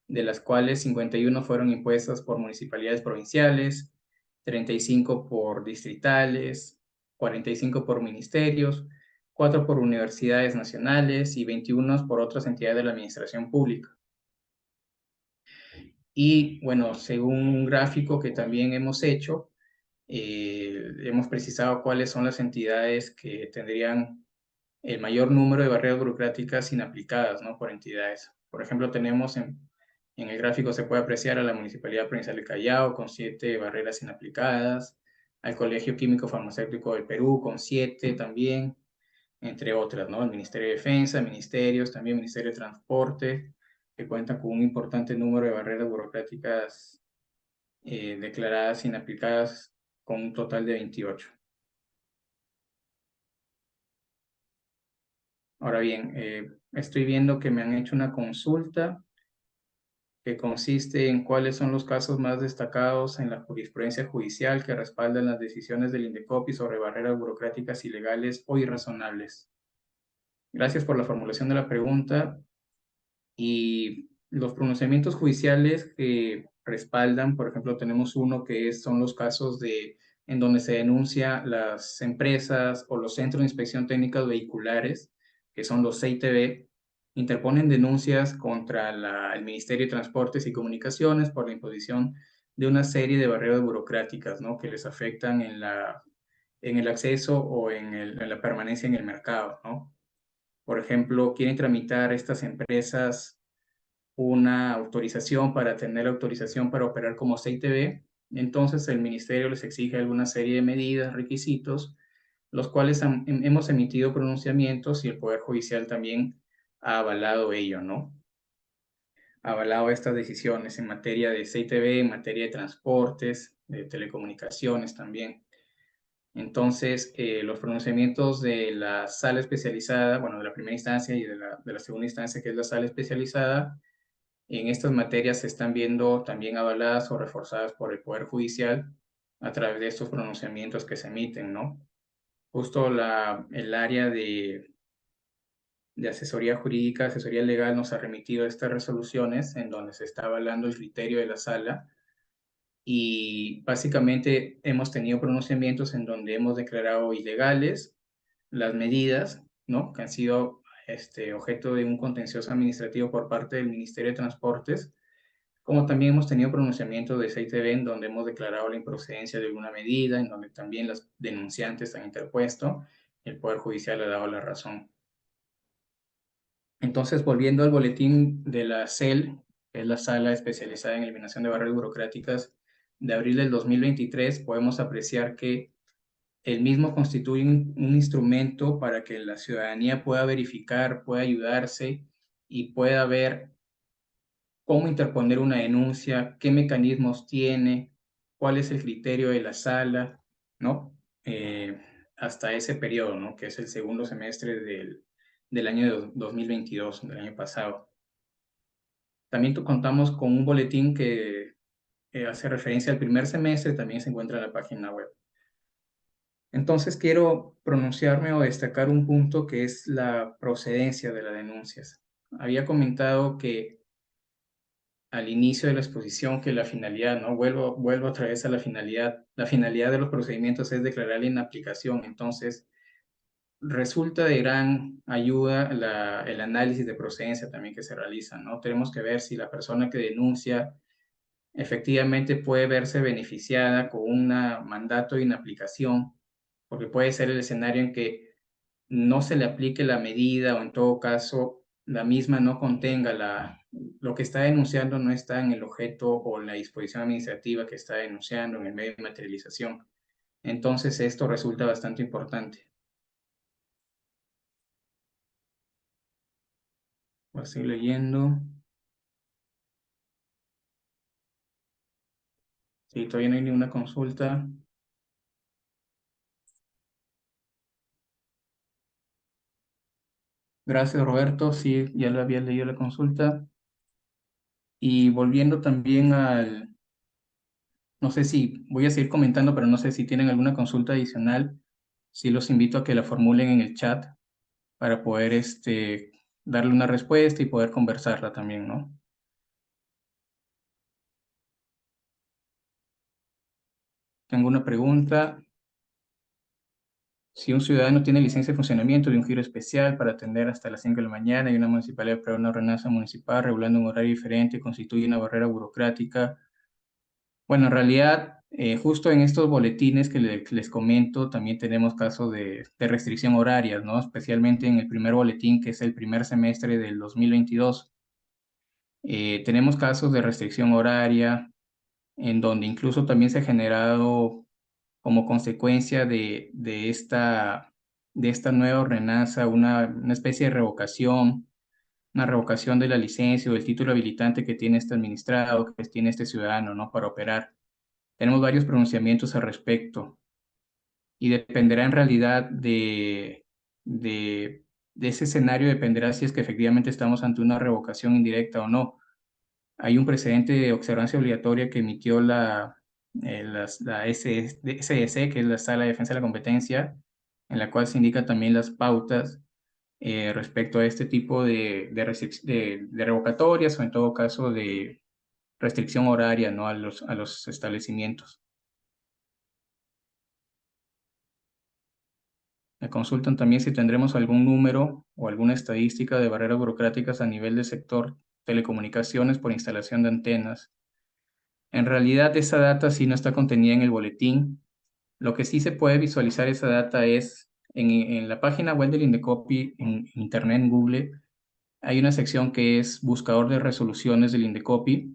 de las cuales 51 fueron impuestas por municipalidades provinciales, 35 por distritales, 45 por ministerios, 4 por universidades nacionales y 21 por otras entidades de la administración pública. Y bueno, según un gráfico que también hemos hecho, hemos precisado cuáles son las entidades que tendrían el mayor número de barreras burocráticas inaplicadas, ¿no? Por entidades. Por ejemplo, tenemos en el gráfico se puede apreciar a la Municipalidad Provincial de Callao con 7 barreras inaplicadas, al Colegio Químico Farmacéutico del Perú con 7 también, entre otras, ¿no? El Ministerio de Defensa, ministerios, también Ministerio de Transporte, que cuentan con un importante número de barreras burocráticas declaradas inaplicadas con un total de 28. Ahora bien, estoy viendo que me han hecho una consulta que consiste en cuáles son los casos más destacados en la jurisprudencia judicial que respaldan las decisiones del Indecopi sobre barreras burocráticas ilegales o irrazonables. Gracias por la formulación de la pregunta. Y los pronunciamientos judiciales que respaldan, por ejemplo, tenemos uno que son los casos en donde se denuncia las empresas o los centros de inspección técnicas vehiculares, que son los CITV, interponen denuncias contra el Ministerio de Transportes y Comunicaciones por la imposición de una serie de barreras burocráticas, ¿no? Que les afectan en el acceso o en la permanencia en el mercado, ¿no? Por ejemplo, quieren tramitar estas empresas una autorización para tener autorización para operar como CITV, entonces el ministerio les exige alguna serie de medidas, requisitos, los cuales hemos emitido pronunciamientos y el Poder Judicial también ha avalado ello, ¿no? Ha avalado estas decisiones en materia de CITV, en materia de transportes, de telecomunicaciones también. Entonces, los pronunciamientos de la sala especializada, bueno, de la primera instancia y de la segunda instancia, que es la sala especializada, en estas materias se están viendo también avaladas o reforzadas por el Poder Judicial a través de estos pronunciamientos que se emiten, ¿no? Justo el área de asesoría jurídica, asesoría legal nos ha remitido estas resoluciones en donde se está avalando el criterio de la sala y básicamente hemos tenido pronunciamientos en donde hemos declarado ilegales las medidas, ¿no? Que han sido objeto de un contencioso administrativo por parte del Ministerio de Transportes, como también hemos tenido pronunciamientos de CITV en donde hemos declarado la improcedencia de alguna medida, en donde también las denunciantes han interpuesto, el Poder Judicial ha dado la razón. Entonces, volviendo al boletín de la CEL, que es la Sala Especializada en Eliminación de Barreras Burocráticas, de abril del 2023, podemos apreciar que el mismo constituye un instrumento para que la ciudadanía pueda verificar, pueda ayudarse y pueda ver cómo interponer una denuncia, qué mecanismos tiene, cuál es el criterio de la sala, ¿no? Hasta ese periodo, ¿no? Que es el segundo semestre del año 2022, del año pasado. También contamos con un boletín que hace referencia al primer semestre, también se encuentra en la página web. Entonces quiero pronunciarme o destacar un punto que es la procedencia de las denuncias. Había comentado que al inicio de la exposición que la finalidad, ¿no? Vuelvo otra vez a la finalidad de los procedimientos es declarar la inaplicación. Entonces, resulta de gran ayuda el análisis de procedencia también que se realiza, ¿no? Tenemos que ver si la persona que denuncia efectivamente puede verse beneficiada con un mandato de inaplicación, porque puede ser el escenario en que no se le aplique la medida o en todo caso la misma no contenga lo que está denunciando no está en el objeto o la disposición administrativa que está denunciando en el medio de materialización. Entonces esto resulta bastante importante. Voy a seguir leyendo. Sí, todavía no hay ninguna consulta. Gracias, Roberto. Sí, ya le había leído la consulta. Y volviendo también no sé si voy a seguir comentando, pero no sé si tienen alguna consulta adicional. Sí los invito a que la formulen en el chat para poder darle una respuesta y poder conversarla también, ¿no? Tengo una pregunta. Si un ciudadano tiene licencia de funcionamiento de un giro especial para atender hasta las 5 de la mañana y una municipalidad aprueba una ordenanza municipal regulando un horario diferente, constituye una barrera burocrática. Bueno, en realidad, justo en estos boletines que les comento, también tenemos casos de restricción horaria, ¿no? Especialmente en el primer boletín, que es el primer semestre del 2022. Tenemos casos de restricción horaria, en donde incluso también se ha generado como consecuencia de esta nueva ordenanza una especie de revocación, una revocación de la licencia o del título habilitante que tiene este administrado, que tiene este ciudadano, ¿no? Para operar. Tenemos varios pronunciamientos al respecto y dependerá en realidad de ese escenario, dependerá si es que efectivamente estamos ante una revocación indirecta o no. Hay un precedente de observancia obligatoria que emitió la SDC, que es la Sala de Defensa de la Competencia, en la cual se indican también las pautas respecto a este tipo de revocatorias o en todo caso de restricción horaria, ¿no? A los establecimientos. Me consultan también si tendremos algún número o alguna estadística de barreras burocráticas a nivel del sector telecomunicaciones por instalación de antenas. En realidad, esa data sí no está contenida en el boletín. Lo que sí se puede visualizar esa data es en la página web del Indecopi, en internet, en Google, hay una sección que es buscador de resoluciones del Indecopi,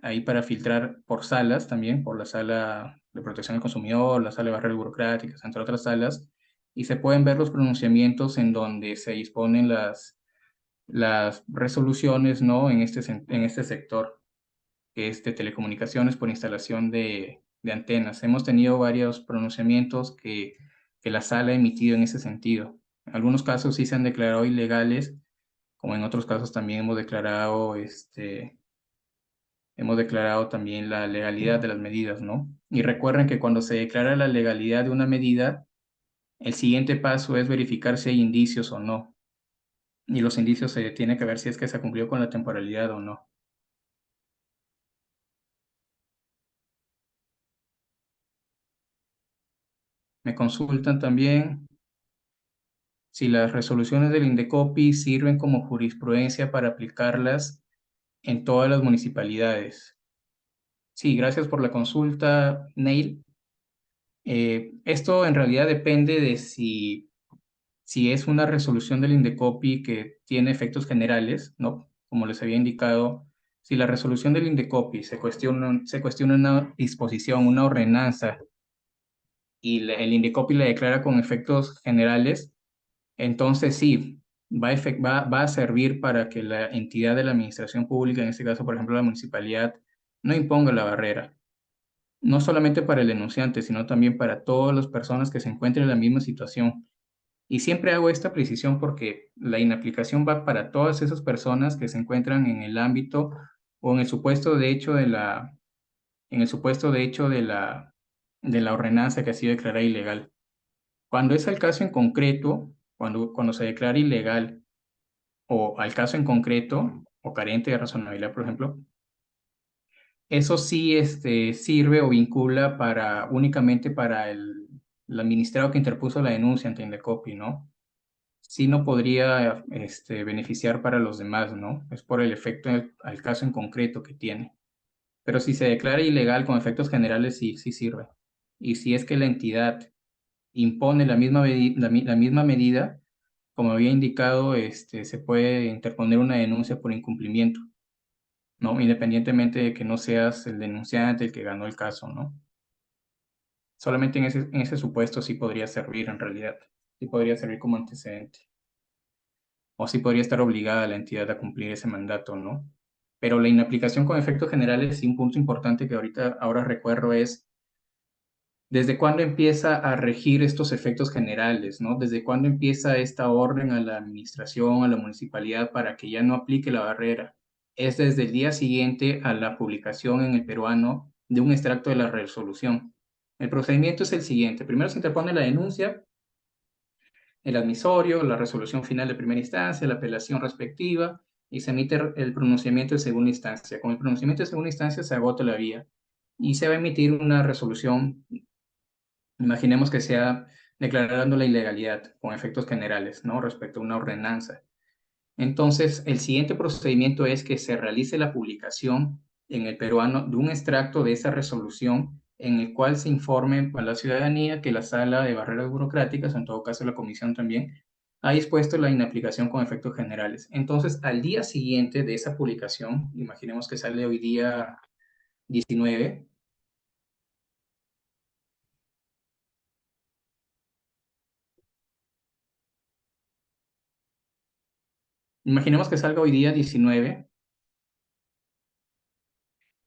ahí para filtrar por salas también, por la sala de protección al consumidor, la sala de barreras burocráticas, entre otras salas, y se pueden ver los pronunciamientos en donde se disponen las resoluciones, ¿no? En este sector, que es de telecomunicaciones por instalación de antenas. Hemos tenido varios pronunciamientos que la sala ha emitido en ese sentido. En algunos casos sí se han declarado ilegales, como en otros casos también hemos declarado también la legalidad de las medidas, ¿no? Y recuerden que cuando se declara la legalidad de una medida, el siguiente paso es verificar si hay indicios o no. Y los indicios se tiene que ver si es que se cumplió con la temporalidad o no. Me consultan también si las resoluciones del Indecopi sirven como jurisprudencia para aplicarlas en todas las municipalidades. Sí, gracias por la consulta, Neil. Esto en realidad depende de si es una resolución del Indecopi que tiene efectos generales, ¿no? Como les había indicado, si la resolución del Indecopi se cuestiona una disposición, una ordenanza, y el Indecopi la declara con efectos generales, entonces sí, va a servir para que la entidad de la administración pública, en este caso, por ejemplo, la municipalidad, no imponga la barrera, no solamente para el denunciante, sino también para todas las personas que se encuentren en la misma situación. Y siempre hago esta precisión porque la inaplicación va para todas esas personas que se encuentran en el ámbito o en el supuesto de hecho en el supuesto de hecho de la ordenanza que ha sido declarada ilegal. Cuando es el caso en concreto, cuando se declara ilegal o al caso en concreto o carente de razonabilidad, por ejemplo, Eso sí sirve o vincula únicamente para el administrado que interpuso la denuncia ante Indecopi, ¿no? Sí no podría beneficiar para los demás, ¿no? Es por el efecto al caso en concreto que tiene. Pero si se declara ilegal con efectos generales, sí, sí sirve. Y si es que la entidad impone la misma medida, como había indicado, se puede interponer una denuncia por incumplimiento, ¿no? Independientemente de que no seas el denunciante el que ganó el caso, ¿no? Solamente en ese supuesto sí podría servir en realidad, sí podría servir como antecedente, o sí podría estar obligada la entidad a cumplir ese mandato, ¿no? Pero la inaplicación con efectos generales, sí, un punto importante que ahora recuerdo es ¿desde cuándo empieza a regir estos efectos generales, ¿no? ¿Desde cuándo empieza esta orden a la administración, a la municipalidad para que ya no aplique la barrera? Es desde el día siguiente a la publicación en el peruano de un extracto de la resolución. El procedimiento es el siguiente. Primero se interpone la denuncia, el admisorio, la resolución final de primera instancia, la apelación respectiva y se emite el pronunciamiento de segunda instancia. Con el pronunciamiento de segunda instancia se agota la vía y se va a emitir una resolución. Imaginemos que sea declarando la ilegalidad con efectos generales, ¿no? Respecto a una ordenanza. Entonces, el siguiente procedimiento es que se realice la publicación en el peruano de un extracto de esa resolución en el cual se informe a la ciudadanía que la Sala de Barreras Burocráticas, en todo caso la Comisión también, ha dispuesto la inaplicación con efectos generales. Entonces, al día siguiente de esa publicación, imaginemos que sale hoy día 19. Imaginemos que salga hoy día 19.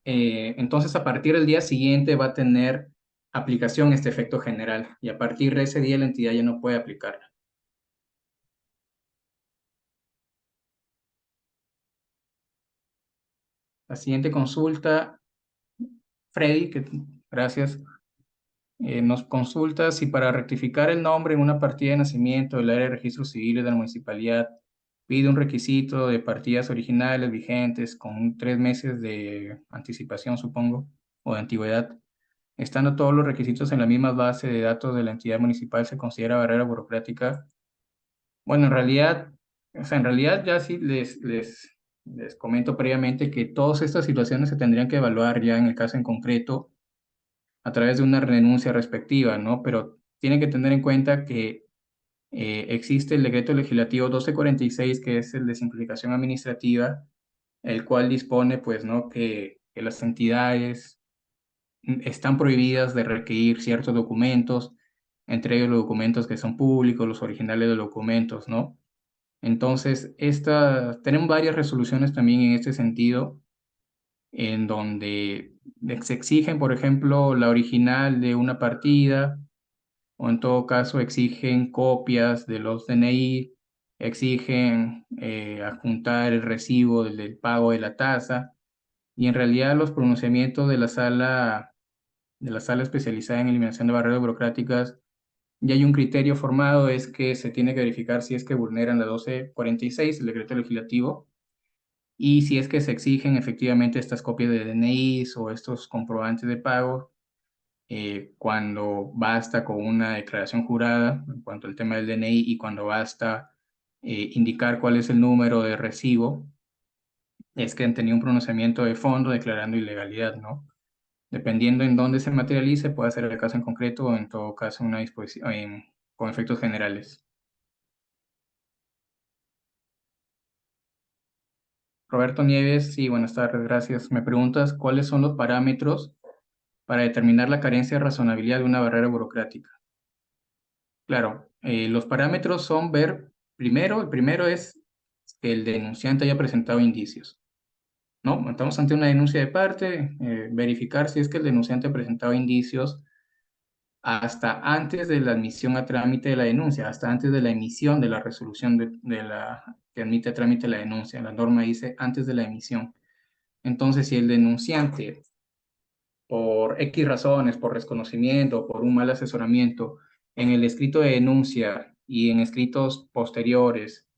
Entonces, a partir del día siguiente va a tener aplicación este efecto general y a partir de ese día la entidad ya no puede aplicarla. La siguiente consulta, Freddy, gracias, nos consulta si para rectificar el nombre en una partida de nacimiento del área de registros civiles de la municipalidad pide un requisito de partidas originales vigentes con 3 meses de anticipación, supongo, o de antigüedad. Estando todos los requisitos en la misma base de datos de la entidad municipal, ¿se considera barrera burocrática? Bueno, en realidad ya sí les comento previamente que todas estas situaciones se tendrían que evaluar ya en el caso en concreto a través de una renuncia respectiva, ¿no? Pero tienen que tener en cuenta que existe el decreto legislativo 1246, que es el de simplificación administrativa, el cual dispone, pues, ¿no? Que las entidades están prohibidas de requerir ciertos documentos, entre ellos los documentos que son públicos, los originales de los documentos, ¿no? Entonces, tenemos varias resoluciones también en este sentido, en donde se exigen, por ejemplo, la original de una partida, o en todo caso exigen copias de los DNI, exigen adjuntar el recibo del pago de la tasa, y en realidad los pronunciamientos de la sala especializada en eliminación de barreras burocráticas, ya hay un criterio formado, es que se tiene que verificar si es que vulneran la 1246, el decreto legislativo, y si es que se exigen efectivamente estas copias de DNIs o estos comprobantes de pago, cuando basta con una declaración jurada en cuanto al tema del DNI y cuando basta indicar cuál es el número de recibo, es que han tenido un pronunciamiento de fondo declarando ilegalidad, ¿no? Dependiendo en dónde se materialice, puede ser el caso en concreto o en todo caso una disposición con efectos generales. Roberto Nieves, sí, buenas tardes, gracias. Me preguntas cuáles son los parámetros para determinar la carencia de razonabilidad de una barrera burocrática. Claro, los parámetros son el primero es que el denunciante haya presentado indicios, ¿no? Estamos ante una denuncia de parte, verificar si es que el denunciante ha presentado indicios hasta antes de la admisión a trámite de la denuncia, hasta antes de la emisión de la resolución que admite a trámite la denuncia. La norma dice antes de la emisión. Entonces, si el denunciante, por X razones, por desconocimiento, por un mal asesoramiento, en el escrito de denuncia y en escritos posteriores,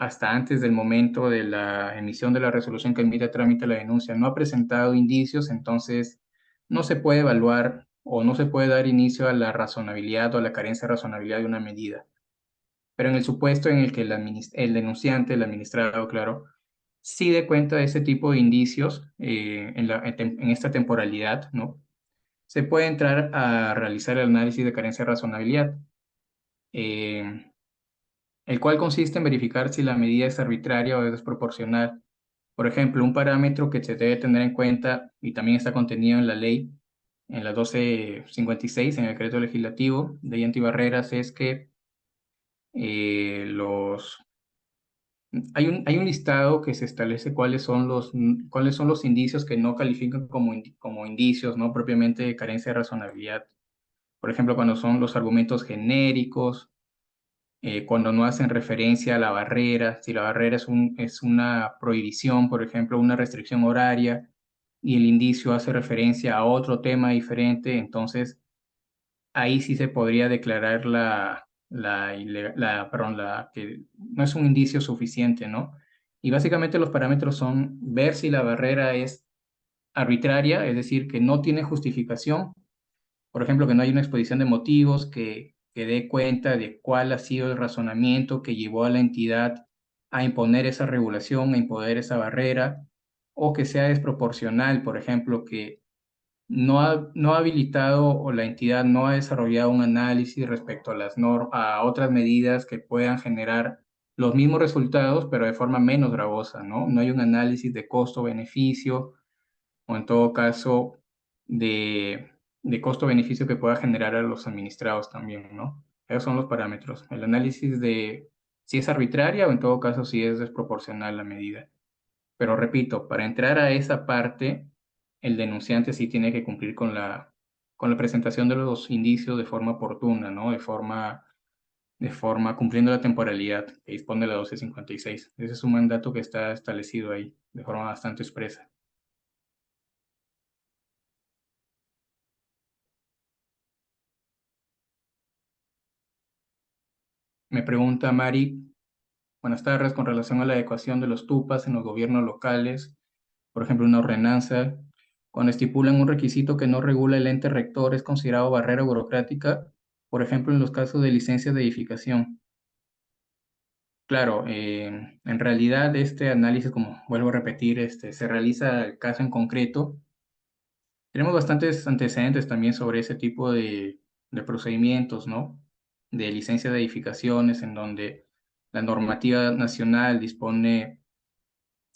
hasta antes del momento de la emisión de la resolución que admite a trámite la denuncia no ha presentado indicios, entonces no se puede evaluar o no se puede dar inicio a la razonabilidad o a la carencia de razonabilidad de una medida. Pero en el supuesto en el que el denunciante, el administrado, claro, sí dé cuenta de ese tipo de indicios en esta temporalidad, ¿no? Se puede entrar a realizar el análisis de carencia de razonabilidad, eh, el cual consiste en verificar si la medida es arbitraria o es desproporcional. Por ejemplo, un parámetro que se debe tener en cuenta y también está contenido en la ley, en la 1256, en el decreto legislativo de ley antibarreras, es que los hay un listado que se establece cuáles son los indicios que no califican como indicios, ¿no? Propiamente de carencia de razonabilidad. Por ejemplo, cuando son los argumentos genéricos, cuando no hacen referencia a la barrera, si la barrera es una prohibición, por ejemplo, una restricción horaria, y el indicio hace referencia a otro tema diferente, entonces ahí sí se podría declarar perdón, que no es un indicio suficiente, ¿no? Y básicamente los parámetros son ver si la barrera es arbitraria, es decir, que no tiene justificación, por ejemplo, que no hay una exposición de motivos que dé cuenta de cuál ha sido el razonamiento que llevó a la entidad a imponer esa regulación, a imponer esa barrera, o que sea desproporcional, por ejemplo, que no ha habilitado o la entidad no ha desarrollado un análisis respecto a a otras medidas que puedan generar los mismos resultados, pero de forma menos gravosa, ¿no? No hay un análisis de costo-beneficio o en todo caso de, de costo-beneficio que pueda generar a los administrados también, ¿no? Esos son los parámetros. El análisis de si es arbitraria o en todo caso si es desproporcional la medida. Pero repito, para entrar a esa parte, el denunciante sí tiene que cumplir con la presentación de los indicios de forma oportuna, ¿no? De forma cumpliendo la temporalidad que dispone la 1256. Ese es un mandato que está establecido ahí de forma bastante expresa. Me pregunta Mari, buenas tardes, con relación a la adecuación de los TUPAS en los gobiernos locales, por ejemplo, una ordenanza, cuando estipulan un requisito que no regula el ente rector, ¿es considerado barrera burocrática? Por ejemplo, en los casos de licencias de edificación. Claro, en realidad este análisis, como vuelvo a repetir, se realiza el caso en concreto. Tenemos bastantes antecedentes también sobre ese tipo de procedimientos, ¿no? De licencia de edificaciones, en donde la normativa nacional dispone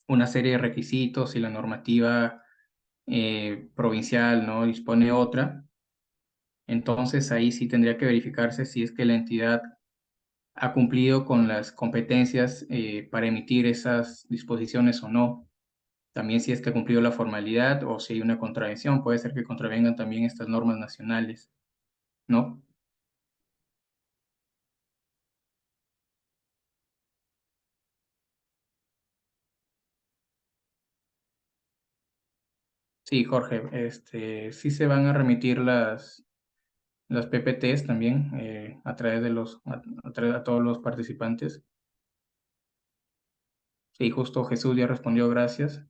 una serie de requisitos y la normativa provincial, ¿no? Dispone otra. Entonces ahí sí tendría que verificarse si es que la entidad ha cumplido con las competencias para emitir esas disposiciones o no. También si es que ha cumplido la formalidad o si hay una contravención, puede ser que contravengan también estas normas nacionales, ¿no? Sí, Jorge, sí se van a remitir las PPTs también a través de a todos los participantes. Sí, justo Jesús ya respondió, gracias.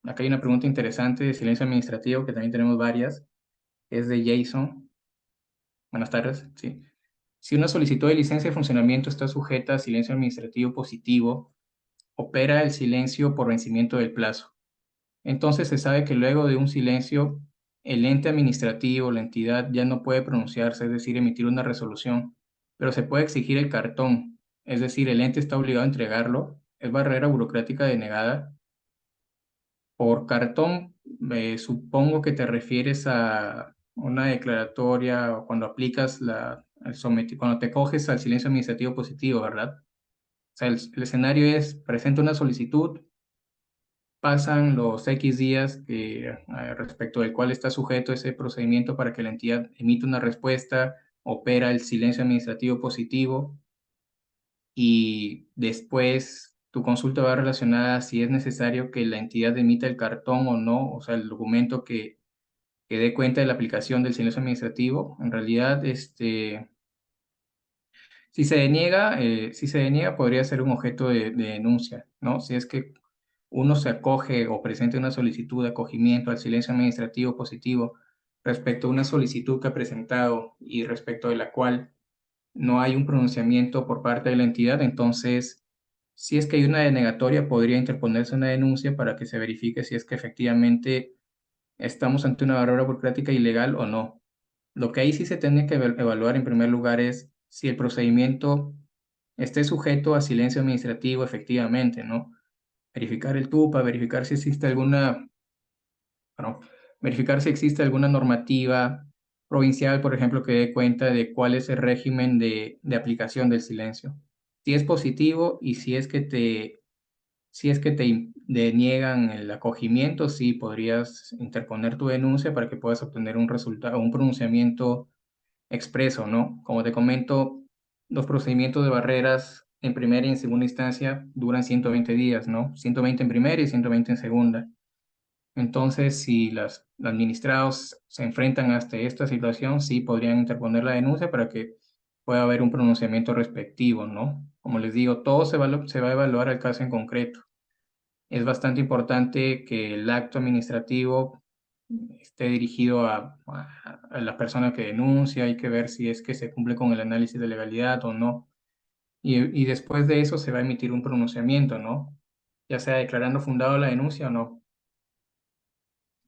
Acá hay una pregunta interesante de silencio administrativo, que también tenemos varias. Es de Jason. Buenas tardes. Sí. Si una solicitud de licencia de funcionamiento está sujeta a silencio administrativo positivo, opera el silencio por vencimiento del plazo. Entonces se sabe que luego de un silencio, el ente administrativo, la entidad, ya no puede pronunciarse, es decir, emitir una resolución, pero se puede exigir el cartón, es decir, el ente está obligado a entregarlo. Es barrera burocrática denegada. Por cartón, supongo que te refieres a una declaratoria o cuando aplicas cuando te coges al silencio administrativo positivo, ¿verdad? O sea, el escenario es, presenta una solicitud, pasan los X días respecto del cual está sujeto ese procedimiento para que la entidad emita una respuesta, opera el silencio administrativo positivo y después tu consulta va relacionada a si es necesario que la entidad emita el cartón o no, o sea, el documento que dé cuenta de la aplicación del silencio administrativo. En realidad, si se deniega, podría ser un objeto de denuncia, ¿no? Si es que uno se acoge o presenta una solicitud de acogimiento al silencio administrativo positivo respecto a una solicitud que ha presentado y respecto de la cual no hay un pronunciamiento por parte de la entidad, entonces, si es que hay una denegatoria, podría interponerse una denuncia para que se verifique si es que efectivamente estamos ante una barrera burocrática ilegal o no. Lo que ahí sí se tiene que evaluar en primer lugar es si el procedimiento esté sujeto a silencio administrativo efectivamente, ¿no? Verificar el TUPA, verificar si existe perdón, verificar si existe alguna normativa provincial, por ejemplo, que dé cuenta de cuál es el régimen de aplicación del silencio. Si es positivo y si es que te deniegan el acogimiento, sí podrías interponer tu denuncia para que puedas obtener un resultado, un pronunciamiento expreso, ¿no? Como te comento, los procedimientos de barreras en primera y en segunda instancia duran 120 días, ¿no? 120 en primera y 120 en segunda. Entonces, si los administrados se enfrentan hasta esta situación, sí podrían interponer la denuncia para que pueda haber un pronunciamiento respectivo, ¿no? Como les digo, todo se va a evaluar el caso en concreto. Es bastante importante que el acto administrativo esté dirigido a la persona que denuncia, hay que ver si es que se cumple con el análisis de legalidad o no. Y después de eso se va a emitir un pronunciamiento, ¿no? Ya sea declarando fundado la denuncia o no.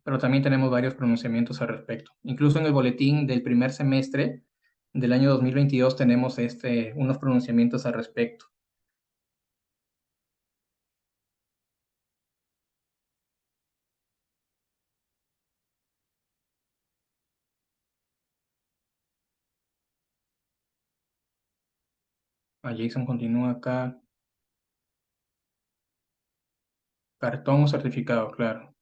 Pero también tenemos varios pronunciamientos al respecto. Incluso en el boletín del primer semestre del año 2022 tenemos unos pronunciamientos al respecto. Jason continúa acá. Cartón o certificado, claro.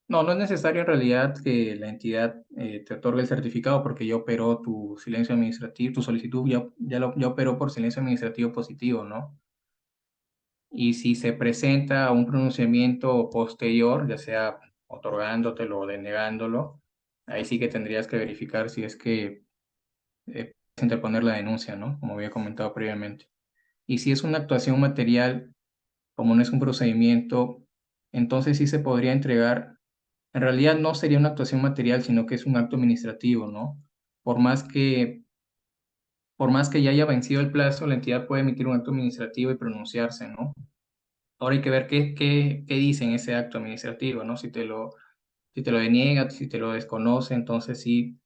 No, no es necesario en realidad que la entidad te otorgue el certificado porque ya operó tu silencio administrativo, tu solicitud ya operó por silencio administrativo positivo, ¿no? Y si se presenta un pronunciamiento posterior, ya sea otorgándotelo o denegándolo, ahí sí que tendrías que verificar si es que puedes interponer la denuncia, ¿no? Como había comentado previamente. Y si es una actuación material, como no es un procedimiento, entonces sí se podría entregar. En realidad no sería una actuación material, sino que es un acto administrativo, ¿no? Por más que, por más que ya haya vencido el plazo, la entidad puede emitir un acto administrativo y pronunciarse, ¿no? Ahora hay que ver qué dice en ese acto administrativo, ¿no? Si te lo deniega, si te lo desconoce, entonces sí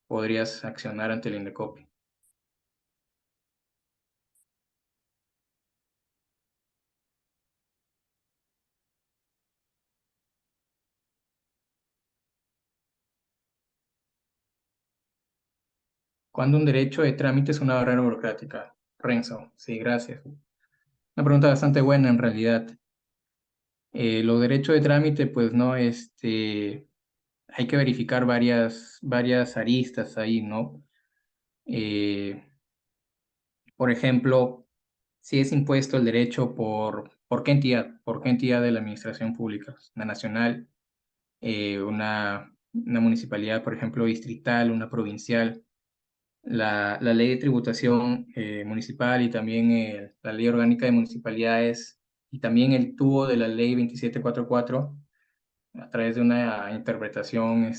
podrías accionar ante el INDECOPI. ¿Cuándo un derecho de trámite es una barrera burocrática? Renzo, sí, gracias. Una pregunta bastante buena en realidad. Los derechos de trámite, pues no, hay que verificar varias aristas ahí, ¿no? Eh, por ejemplo, si es impuesto el derecho ¿por qué entidad? ¿Por qué entidad de la administración pública? ¿Una nacional, una municipalidad, por ejemplo, distrital, una provincial? La ley de tributación municipal y también la ley orgánica de municipalidades y también el tubo de la ley 2744 a través de una interpretación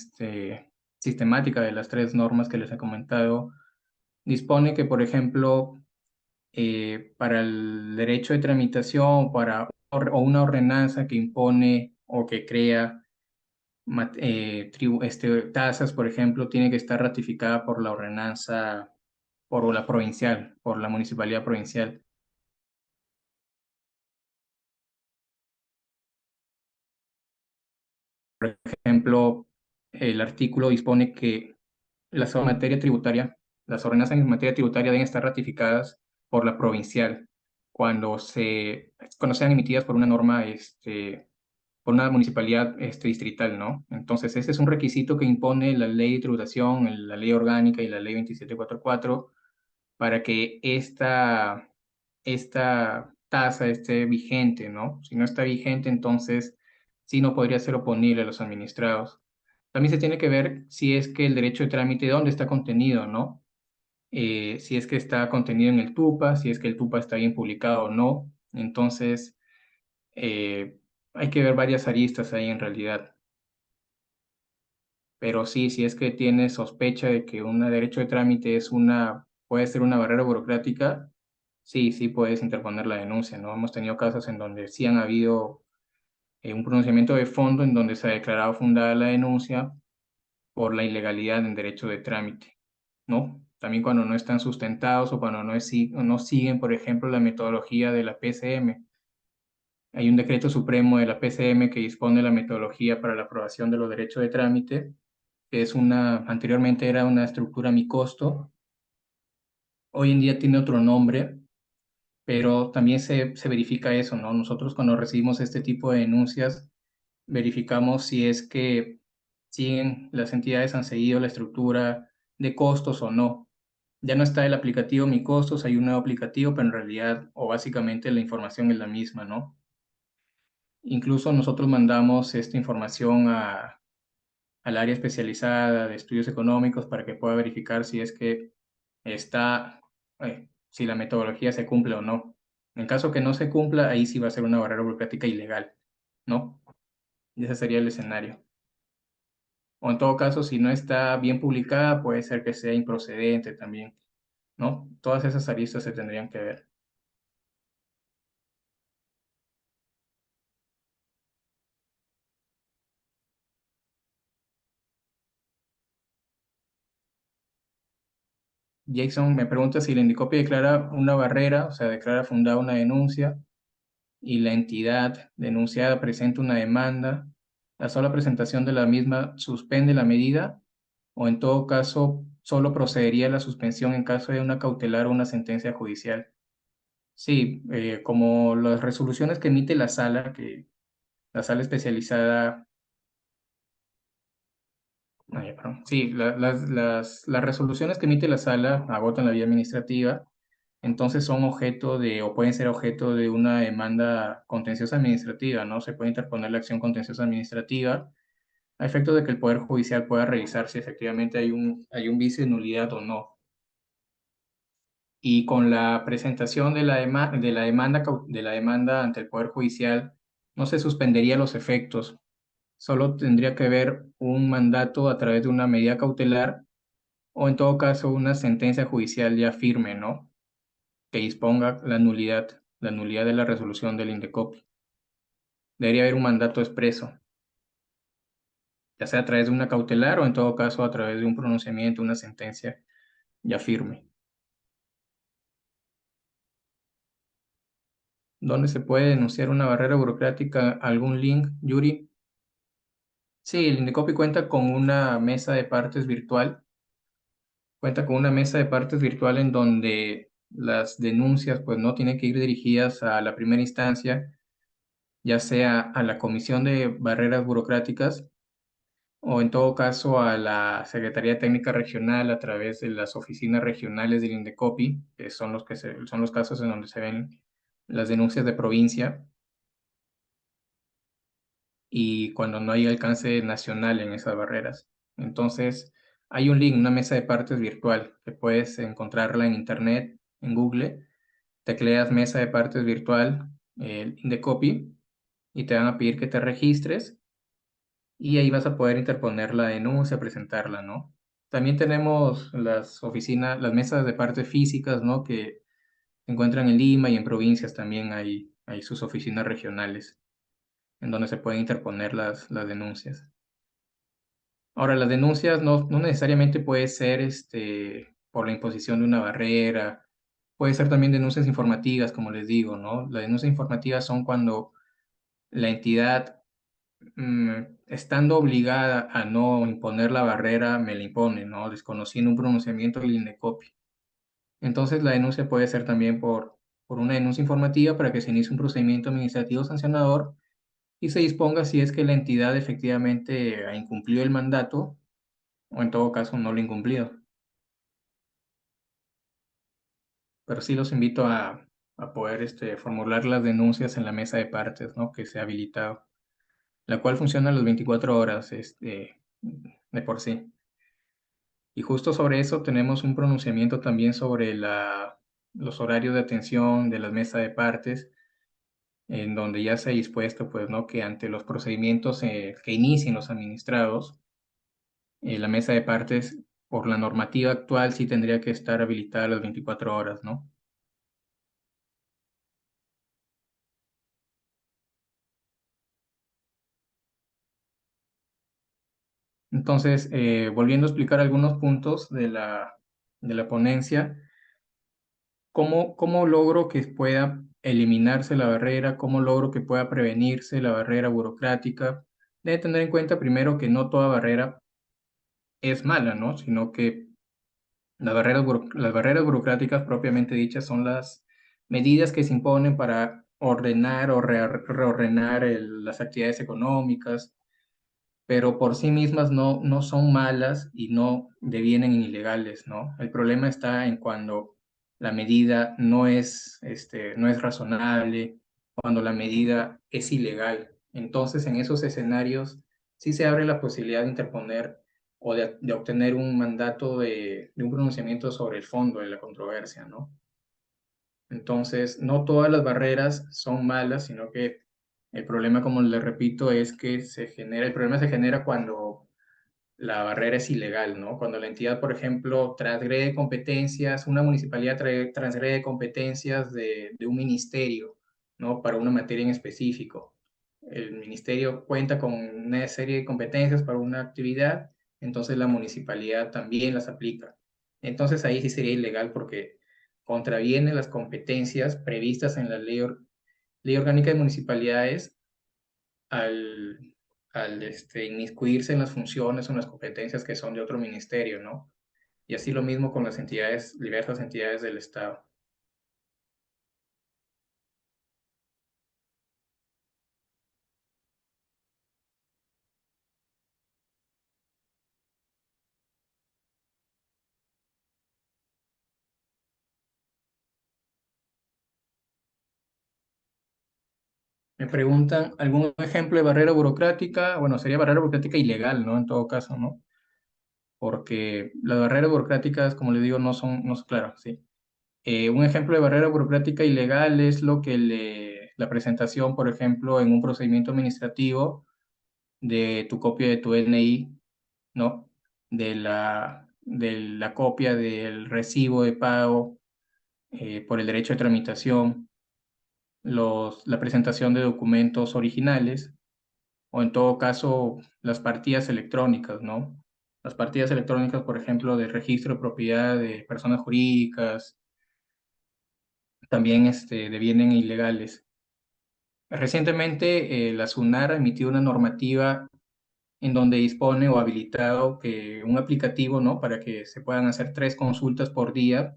sistemática de las tres normas que les he comentado, dispone que, por ejemplo, para el derecho de tramitación o una ordenanza que impone o que crea tasas, por ejemplo, tiene que estar ratificada por la ordenanza, por la provincial, por la municipalidad provincial. Por ejemplo, el artículo dispone que las ordenanzas en materia tributaria deben estar ratificadas por la provincial cuando sean emitidas por una norma, por una municipalidad distrital, ¿no? Entonces, ese es un requisito que impone la ley de tributación, la ley orgánica y la ley 2744 para que esta tasa esté vigente, ¿no? Si no está vigente, entonces sí no podría ser oponible a los administrados. También se tiene que ver si es que el derecho de trámite, dónde está contenido, ¿no? Si es que está contenido en el TUPA, si es que el TUPA está bien publicado o no. Entonces, hay que ver varias aristas ahí en realidad. Pero sí, si es que tienes sospecha de que un derecho de trámite puede ser una barrera burocrática, sí, sí puedes interponer la denuncia, ¿no? Hemos tenido casos en donde sí han habido un pronunciamiento de fondo en donde se ha declarado fundada la denuncia por la ilegalidad en derecho de trámite, ¿no? También cuando no están sustentados o cuando no siguen, por ejemplo, la metodología de la PCM. Hay un decreto supremo de la PCM que dispone la metodología para la aprobación de los derechos de trámite, que anteriormente era una estructura mi costo, hoy en día tiene otro nombre, pero también se verifica eso, ¿no? Nosotros cuando recibimos este tipo de denuncias, verificamos si es que las entidades han seguido la estructura de costos o no. Ya no está el aplicativo Mi Costos, hay un nuevo aplicativo, pero en realidad o básicamente la información es la misma, ¿no? Incluso nosotros mandamos esta información al área especializada de estudios económicos para que pueda verificar si es que si la metodología se cumple o no. En caso que no se cumpla, ahí sí va a ser una barrera burocrática ilegal, ¿no? Y ese sería el escenario. O en todo caso, si no está bien publicada, puede ser que sea improcedente también, ¿no? Todas esas aristas se tendrían que ver. Jason me pregunta si la Indicopy declara una barrera, o sea, declara fundada una denuncia y la entidad denunciada presenta una demanda, la sola presentación de la misma suspende la medida o en todo caso solo procedería a la suspensión en caso de una cautelar o una sentencia judicial. Sí, como las resoluciones que emite que la sala especializada. Perdón. Sí, las resoluciones que emite la sala agotan la vía administrativa, entonces son objeto o pueden ser objeto de una demanda contenciosa administrativa, ¿no? Se puede interponer la acción contenciosa administrativa a efecto de que el Poder Judicial pueda revisar si efectivamente hay un vicio de nulidad o no. Y con la presentación de la demanda ante el Poder Judicial, no se suspendería los efectos, solo tendría que haber un mandato a través de una medida cautelar o en todo caso una sentencia judicial ya firme, ¿no? Que disponga la nulidad de la resolución del INDECOPI. Debería haber un mandato expreso, ya sea a través de una cautelar o en todo caso a través de un pronunciamiento, una sentencia ya firme. ¿Dónde se puede denunciar una barrera burocrática? ¿Algún link, Yuri? Sí, el INDECOPI cuenta con una mesa de partes virtual en donde las denuncias pues no tienen que ir dirigidas a la primera instancia, ya sea a la Comisión de Barreras Burocráticas o en todo caso a la Secretaría Técnica Regional a través de las oficinas regionales del INDECOPI, que son los casos en donde se ven las denuncias de provincia y cuando no hay alcance nacional en esas barreras. Entonces, hay un link, una mesa de partes virtual, que puedes encontrarla en internet, en Google, tecleas mesa de partes virtual, el Indecopy, y te van a pedir que te registres y ahí vas a poder interponer la denuncia, presentarla, ¿no? También tenemos las mesas de partes físicas, ¿no? Que se encuentran en Lima y en provincias también hay sus oficinas regionales en donde se pueden interponer las denuncias. Ahora, las denuncias no necesariamente puede ser por la imposición de una barrera, puede ser también denuncias informativas, como les digo, ¿no? Las denuncias informativas son cuando la entidad, estando obligada a no imponer la barrera, me la impone, ¿no? Desconociendo un pronunciamiento del INDECOPI. Entonces, la denuncia puede ser también por una denuncia informativa para que se inicie un procedimiento administrativo sancionador y se disponga si es que la entidad efectivamente ha incumplido el mandato o en todo caso no lo he incumplido. Pero sí los invito a poder formular las denuncias en la mesa de partes, ¿no? Que se ha habilitado, la cual funciona a las 24 horas. de por sí. Y justo sobre eso tenemos un pronunciamiento también sobre los horarios de atención de las mesas de partes, en donde ya se ha dispuesto, pues, ¿no? Que ante los procedimientos que inicien los administrados, la mesa de partes, por la normativa actual, sí tendría que estar habilitada las 24 horas, ¿no? Entonces, volviendo a explicar algunos puntos de la ponencia, ¿cómo logro que pueda eliminarse la barrera? ¿Cómo logro que pueda prevenirse la barrera burocrática? Debe tener en cuenta primero que no toda barrera es mala, ¿no? Sino que las barreras burocráticas propiamente dichas son las medidas que se imponen para ordenar o reordenar las actividades económicas, pero por sí mismas no son malas y no devienen en ilegales, ¿no? El problema está en cuando la medida no es razonable, cuando la medida es ilegal. Entonces, en esos escenarios sí se abre la posibilidad de interponer o de obtener un mandato de un pronunciamiento sobre el fondo de la controversia, ¿no? Entonces, no todas las barreras son malas, sino que el problema, como le repito, es que el problema se genera cuando la barrera es ilegal, ¿no? Cuando la entidad, por ejemplo, transgrede competencias, una municipalidad transgrede competencias de un ministerio, ¿no? Para una materia en específico. El ministerio cuenta con una serie de competencias para una actividad, entonces la municipalidad también las aplica. Entonces ahí sí sería ilegal porque contraviene las competencias previstas en la ley orgánica de municipalidades al, al inmiscuirse en las funciones o en las competencias que son de otro ministerio, ¿no? Y así lo mismo con las entidades, diversas entidades del Estado. Me preguntan, ¿algún ejemplo de barrera burocrática? Bueno, sería barrera burocrática ilegal, ¿no? En todo caso, ¿no? Porque las barreras burocráticas, como les digo, claro, sí. Un ejemplo de barrera burocrática ilegal es la presentación, por ejemplo, en un procedimiento administrativo de tu copia de tu DNI, ¿no? De la copia del recibo de pago por el derecho de tramitación, la presentación de documentos originales o en todo caso las partidas electrónicas, ¿no? Las partidas electrónicas, por ejemplo, de registro de propiedad de personas jurídicas, también devienen ilegales. Recientemente, la SUNAR ha emitido una normativa en donde dispone o habilitado que un aplicativo, ¿no? Para que se puedan hacer 3 consultas por día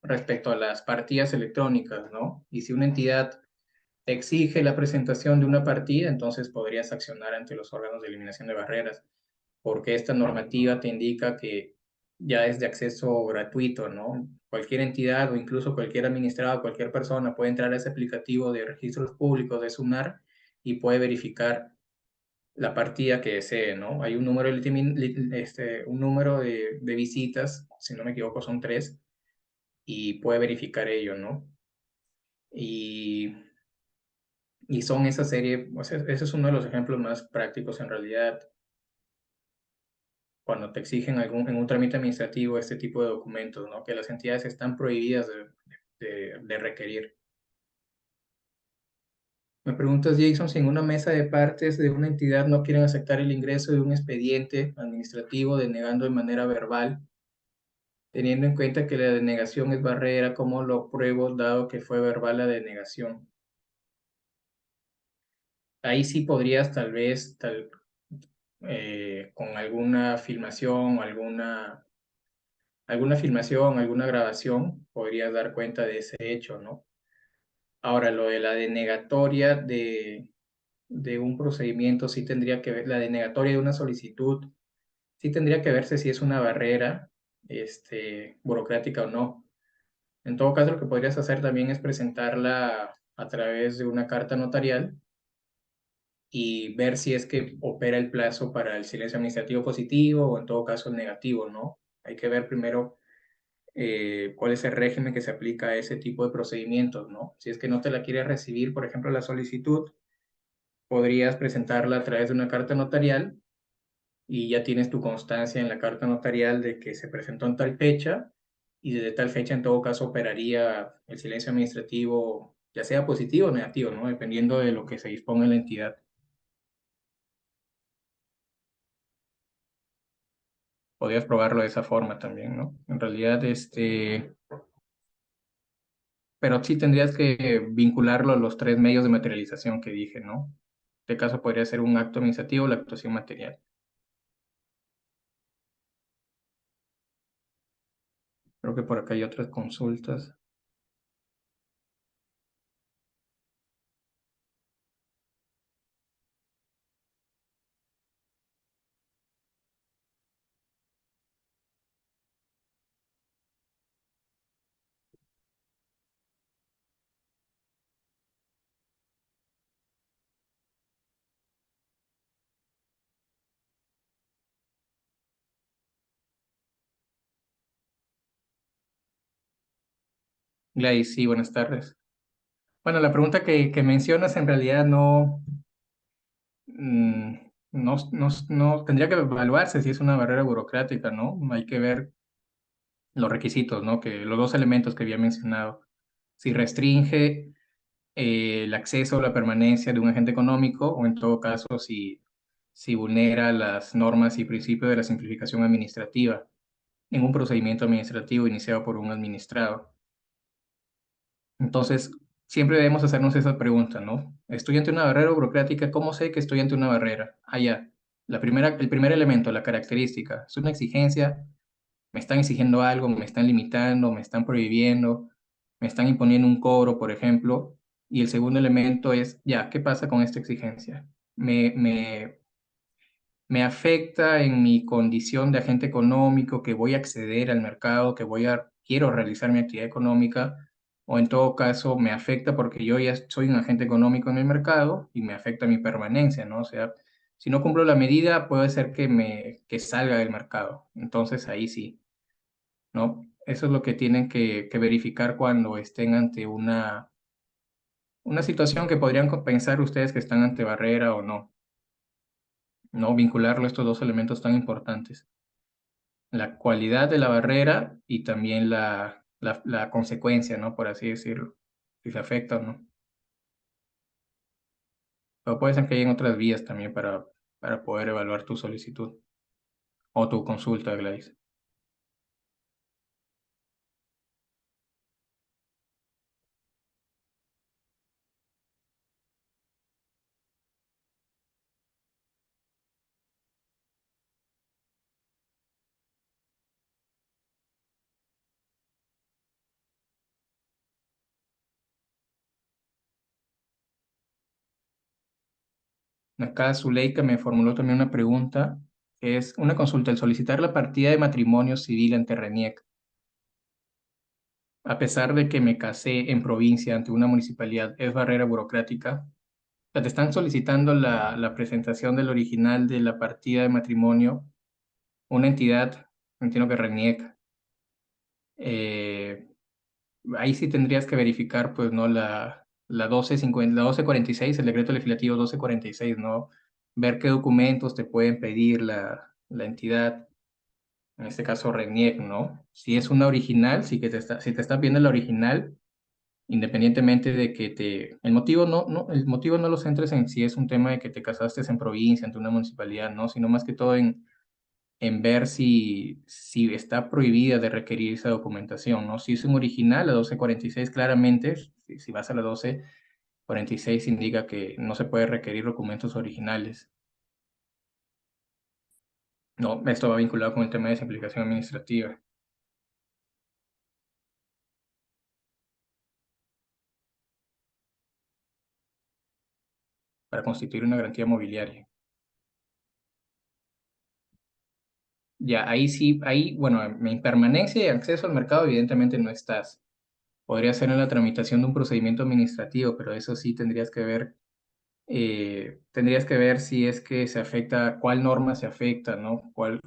respecto a las partidas electrónicas, ¿no? Y si una entidad te exige la presentación de una partida, entonces podrías accionar ante los órganos de eliminación de barreras, porque esta normativa te indica que ya es de acceso gratuito, ¿no? Cualquier entidad o incluso cualquier administrado, cualquier persona puede entrar a ese aplicativo de registros públicos de SUNAR y puede verificar la partida que desee, ¿no? Hay un número, un número de visitas, si no me equivoco, son 3, y puede verificar ello, ¿no? Y, y son esa serie, o sea, ese es uno de los ejemplos más prácticos en realidad, cuando te exigen en un trámite administrativo este tipo de documentos, ¿no? Que las entidades están prohibidas de requerir. Me preguntas, Jason, si en una mesa de partes de una entidad no quieren aceptar el ingreso de un expediente administrativo denegando de manera verbal, teniendo en cuenta que la denegación es barrera, ¿cómo lo pruebo dado que fue verbal la denegación? Ahí sí podrías tal vez, con alguna filmación o alguna filmación, alguna grabación, podrías dar cuenta de ese hecho, ¿no? Ahora, lo de la denegatoria de un procedimiento, sí tendría que ver, la denegatoria de una solicitud, sí tendría que verse si es una barrera, burocrática o no. En todo caso, lo que podrías hacer también es presentarla a través de una carta notarial y ver si es que opera el plazo para el silencio administrativo positivo o en todo caso el negativo, ¿no? Hay que ver primero cuál es el régimen que se aplica a ese tipo de procedimientos, ¿no? Si es que no te la quieres recibir, por ejemplo, la solicitud, podrías presentarla a través de una carta notarial y ya tienes tu constancia en la carta notarial de que se presentó en tal fecha y desde tal fecha en todo caso operaría el silencio administrativo, ya sea positivo o negativo, ¿no? Dependiendo de lo que se disponga en la entidad. Podrías probarlo de esa forma también, ¿no? En realidad, pero sí tendrías que vincularlo a los tres medios de materialización que dije, ¿no? En este caso podría ser un acto administrativo o la actuación material. Creo que por acá hay otras consultas. Gladys, sí, buenas tardes. Bueno, la pregunta que mencionas en realidad mm, no tendría que evaluarse si es una barrera burocrática, ¿no? Hay que ver los requisitos, ¿no? Que los dos elementos que había mencionado. Si restringe el acceso o la permanencia de un agente económico o en todo caso si vulnera las normas y principios de la simplificación administrativa en un procedimiento administrativo iniciado por un administrado. Entonces, siempre debemos hacernos esa pregunta, ¿no? ¿Estoy ante una barrera burocrática? ¿Cómo sé que estoy ante una barrera? Ah, ya. El primer elemento, la característica, es una exigencia, me están exigiendo algo, me están limitando, me están prohibiendo, me están imponiendo un cobro, por ejemplo. Y el segundo elemento es, ya, ¿qué pasa con esta exigencia? Me afecta en mi condición de agente económico, que voy a acceder al mercado, quiero realizar mi actividad económica, o en todo caso me afecta porque yo ya soy un agente económico en el mercado y me afecta mi permanencia, ¿no? O sea, si no cumplo la medida, puede ser que salga del mercado. Entonces ahí sí, ¿no? Eso es lo que tienen que verificar cuando estén ante una situación que podrían pensar ustedes que están ante barrera o no, ¿no? Vincularlo a estos dos elementos tan importantes. La cualidad de la barrera y también la consecuencia, ¿no? Por así decirlo, si se afecta o no. Pero puede ser que hayan otras vías también para poder evaluar tu solicitud o tu consulta, Gladys. Acá Zuleika me formuló también una pregunta, que es una consulta. Al solicitar la partida de matrimonio civil ante RENIEC, a pesar de que me casé en provincia ante una municipalidad, ¿es barrera burocrática? O sea, te están solicitando la presentación del original de la partida de matrimonio, una entidad, entiendo que RENIEC. eh, Ahí sí tendrías que verificar, pues, ¿no? La 1250, la 1246, el decreto legislativo 1246, ¿no? Ver qué documentos te pueden pedir la entidad, en este caso RENIEC, ¿no? Si es una original, si te está pidiendo la original, independientemente de que el motivo no lo centres en si es un tema de que te casaste en provincia, ante una municipalidad, ¿no? Sino más que todo en ver si está prohibida de requerir esa documentación, ¿no? Si es un original, la 1246 claramente, si vas a la 1246 indica que no se puede requerir documentos originales, ¿no? Esto va vinculado con el tema de simplificación administrativa para constituir una garantía mobiliaria. Ya, ahí sí, ahí, bueno, en permanencia y acceso al mercado evidentemente no estás. Podría ser en la tramitación de un procedimiento administrativo, pero eso sí tendrías que ver tendrías que ver si es que se afecta, cuál norma se afecta, ¿no? Cuál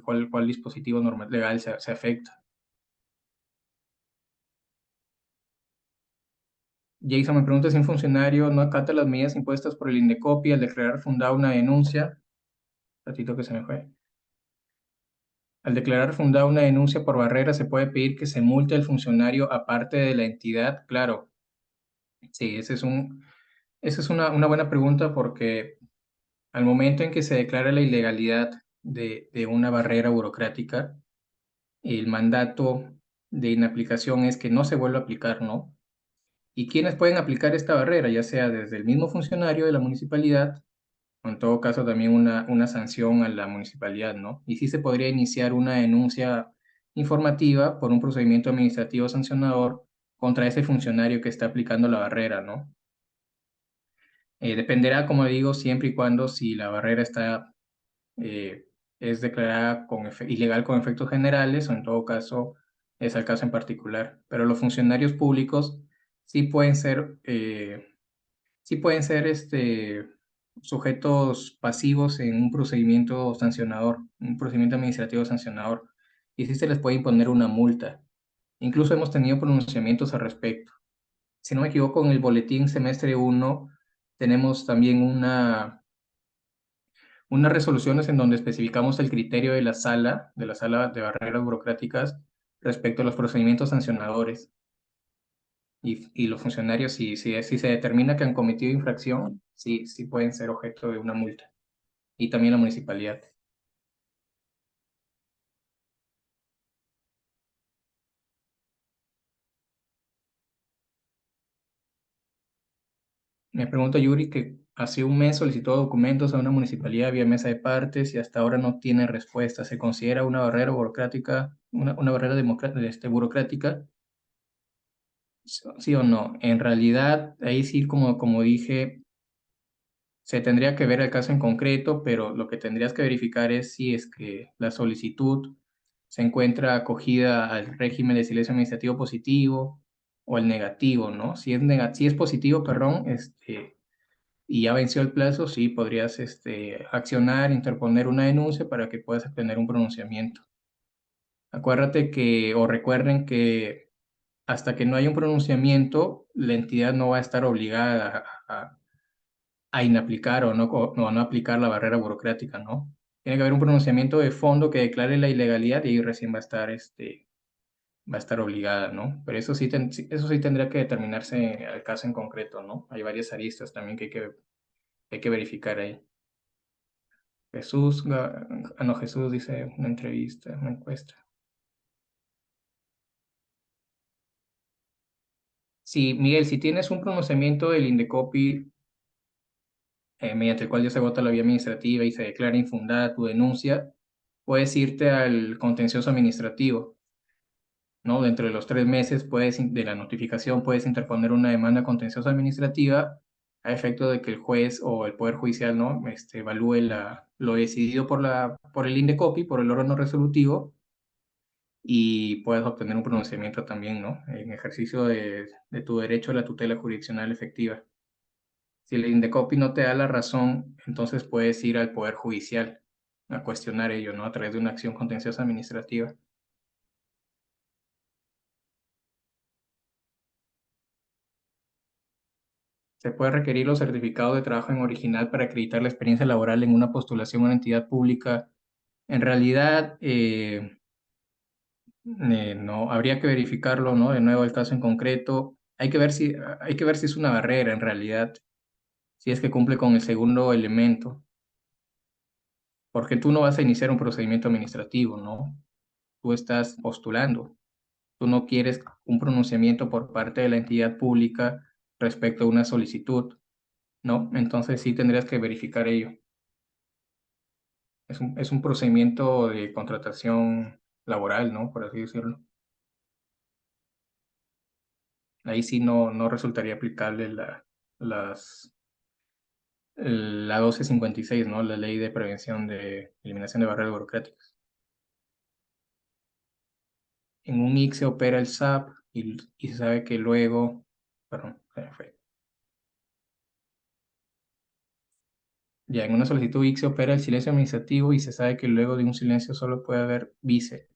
dispositivo legal se afecta. Jason me pregunta si un funcionario no acata las medidas impuestas por el INDECOPI al declarar fundada una denuncia. Ratito que se me fue. Al declarar fundada una denuncia por barrera, se puede pedir que se multe al funcionario aparte de la entidad. Claro, sí, esa es una buena pregunta porque al momento en que se declara la ilegalidad de una barrera burocrática, el mandato de inaplicación es que no se vuelva a aplicar, ¿no? ¿Y quiénes pueden aplicar esta barrera? Ya sea desde el mismo funcionario de la municipalidad o en todo caso también una sanción a la municipalidad, ¿no? Y sí se podría iniciar una denuncia informativa por un procedimiento administrativo sancionador contra ese funcionario que está aplicando la barrera, ¿no? Dependerá, como digo, siempre y cuando si la barrera está eh, es declarada ilegal con efectos generales o en todo caso es el caso en particular. Pero los funcionarios públicos sí pueden ser, sujetos pasivos en un procedimiento sancionador, un procedimiento administrativo sancionador, y sí se les puede imponer una multa. Incluso hemos tenido pronunciamientos al respecto. Si no me equivoco, en el boletín semestre 1 tenemos también unas resoluciones en donde especificamos el criterio de la sala de barreras burocráticas respecto a los procedimientos sancionadores. Y los funcionarios, si se determina que han cometido infracción, sí pueden ser objeto de una multa. Y también la municipalidad. Me pregunta Yuri que hace un mes solicitó documentos a una municipalidad vía mesa de partes y hasta ahora no tiene respuesta. ¿Se considera una barrera burocrática, una barrera burocrática? ¿Sí o no? En realidad, ahí sí, como dije, se tendría que ver el caso en concreto, pero lo que tendrías que verificar es si es que la solicitud se encuentra acogida al régimen de silencio administrativo positivo o el negativo, ¿no? Si es positivo, perdón, y ya venció el plazo, sí podrías accionar, interponer una denuncia para que puedas obtener un pronunciamiento. Acuérdate que, o recuerden que hasta que no haya un pronunciamiento, la entidad no va a estar obligada a inaplicar o no aplicar la barrera burocrática, ¿no? Tiene que haber un pronunciamiento de fondo que declare la ilegalidad y ahí recién va a estar obligada, ¿no? Pero eso sí tendría que determinarse al caso en concreto, ¿no? Hay varias aristas también hay que verificar ahí. No, Jesús dice una entrevista, una encuesta. Sí, Miguel, si tienes un pronunciamiento del INDECOPI mediante el cual ya se vota la vía administrativa y se declara infundada tu denuncia, puedes irte al contencioso administrativo, ¿no? Dentro de los 3 meses de la notificación puedes interponer una demanda contenciosa administrativa a efecto de que el juez o el Poder Judicial, ¿no? Evalúe lo decidido por el INDECOPI, por el órgano resolutivo, y puedes obtener un pronunciamiento también, ¿no? En ejercicio de tu derecho a la tutela jurisdiccional efectiva. Si el INDECOPI no te da la razón, entonces puedes ir al Poder Judicial a cuestionar ello, ¿no? A través de una acción contenciosa administrativa. Se puede requerir los certificados de trabajo en original para acreditar la experiencia laboral en una postulación a una entidad pública. En realidad, no, habría que verificarlo, ¿no? De nuevo, el caso en concreto. Hay que ver si es una barrera en realidad, si es que cumple con el segundo elemento, porque tú no vas a iniciar un procedimiento administrativo, ¿no? Tú estás postulando. Tú no quieres un pronunciamiento por parte de la entidad pública respecto a una solicitud, ¿no? Entonces sí tendrías que verificar ello. Es un procedimiento de contratación laboral, ¿no? Por así decirlo. Ahí sí no resultaría aplicable las, la 1256, ¿no? La ley de prevención de eliminación de barreras burocráticas. En un IC se opera el SAP y se sabe que luego, perdón, se me fue. Ya en una solicitud ICSE opera el silencio administrativo y se sabe que luego de un silencio solo puede haber vice,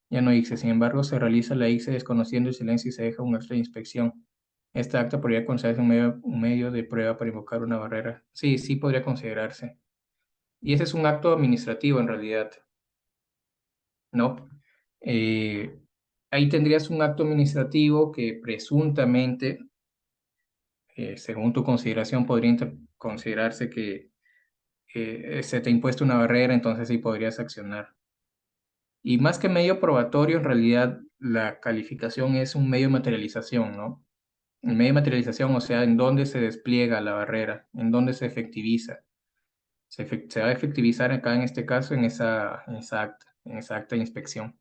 ya no ICSE. Sin embargo, se realiza la ICSE desconociendo el silencio y se deja un acta de inspección. Esta acta podría considerarse un medio de prueba para invocar una barrera. Sí, sí podría considerarse. Y ese es un acto administrativo en realidad, ¿no? Eh, Ahí tendrías un acto administrativo que presuntamente, según tu consideración, podría considerarse que se te ha impuesto una barrera, entonces sí podrías accionar. Y más que medio probatorio, en realidad la calificación es un medio de materialización, ¿no? El medio de materialización, o sea, en dónde se despliega la barrera, en dónde se efectiviza. Se va a efectivizar acá en este caso en esa acta de inspección.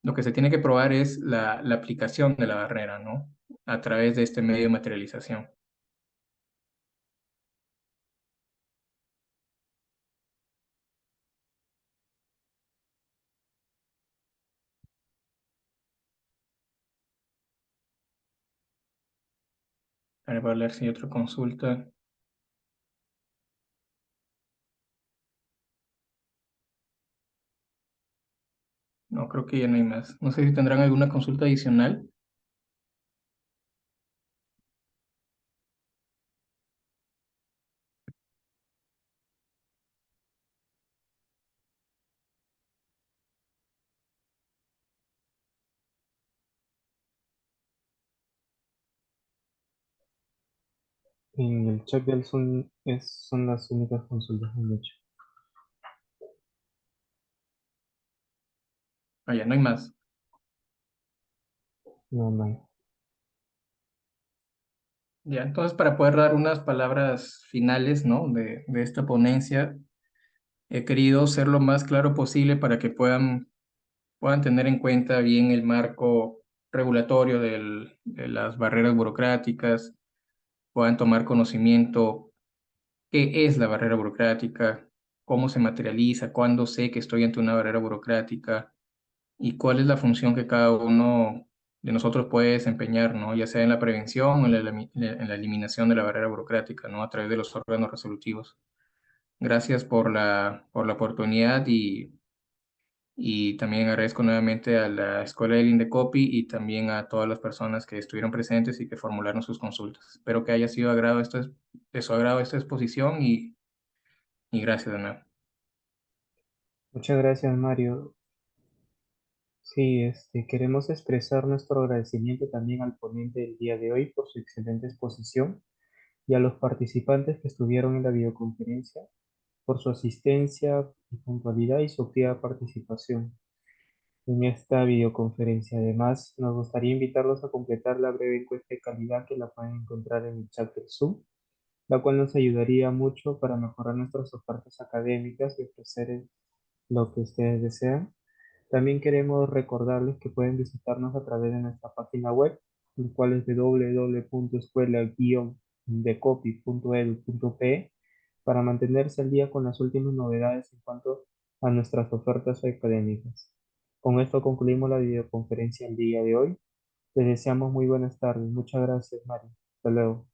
Lo que se tiene que probar es la aplicación de la barrera, ¿no? A través de este medio de materialización. A ver, voy a leer si hay otra consulta. No, creo que ya no hay más. No sé si tendrán alguna consulta adicional. En el chat del Zoom son las únicas consultas que han hecho. Ah, ya no hay más. No, no hay. Ya, entonces para poder dar unas palabras finales, ¿no? De esta ponencia, he querido ser lo más claro posible para que puedan tener en cuenta bien el marco regulatorio de las barreras burocráticas, puedan tomar conocimiento qué es la barrera burocrática, cómo se materializa, cuándo sé que estoy ante una barrera burocrática y cuál es la función que cada uno de nosotros puede desempeñar, ¿no? Ya sea en la prevención o en la eliminación de la barrera burocrática, ¿no? A través de los órganos resolutivos. Gracias por la oportunidad y también agradezco nuevamente a la Escuela del Indecopi y también a todas las personas que estuvieron presentes y que formularon sus consultas. Espero que haya sido de su agrado esta exposición y gracias de nuevo. Muchas gracias, Mario. Sí, queremos expresar nuestro agradecimiento también al ponente del día de hoy por su excelente exposición y a los participantes que estuvieron en la videoconferencia por su asistencia y puntualidad y su activa participación en esta videoconferencia. Además, nos gustaría invitarlos a completar la breve encuesta de calidad que la pueden encontrar en el chat del Zoom, la cual nos ayudaría mucho para mejorar nuestras ofertas académicas y ofrecer lo que ustedes desean. También queremos recordarles que pueden visitarnos a través de nuestra página web, el cual es www.escuela-decopi.edu.pe, para mantenerse al día con las últimas novedades en cuanto a nuestras ofertas académicas. Con esto concluimos la videoconferencia el día de hoy. Les deseamos muy buenas tardes. Muchas gracias, Mario. Hasta luego.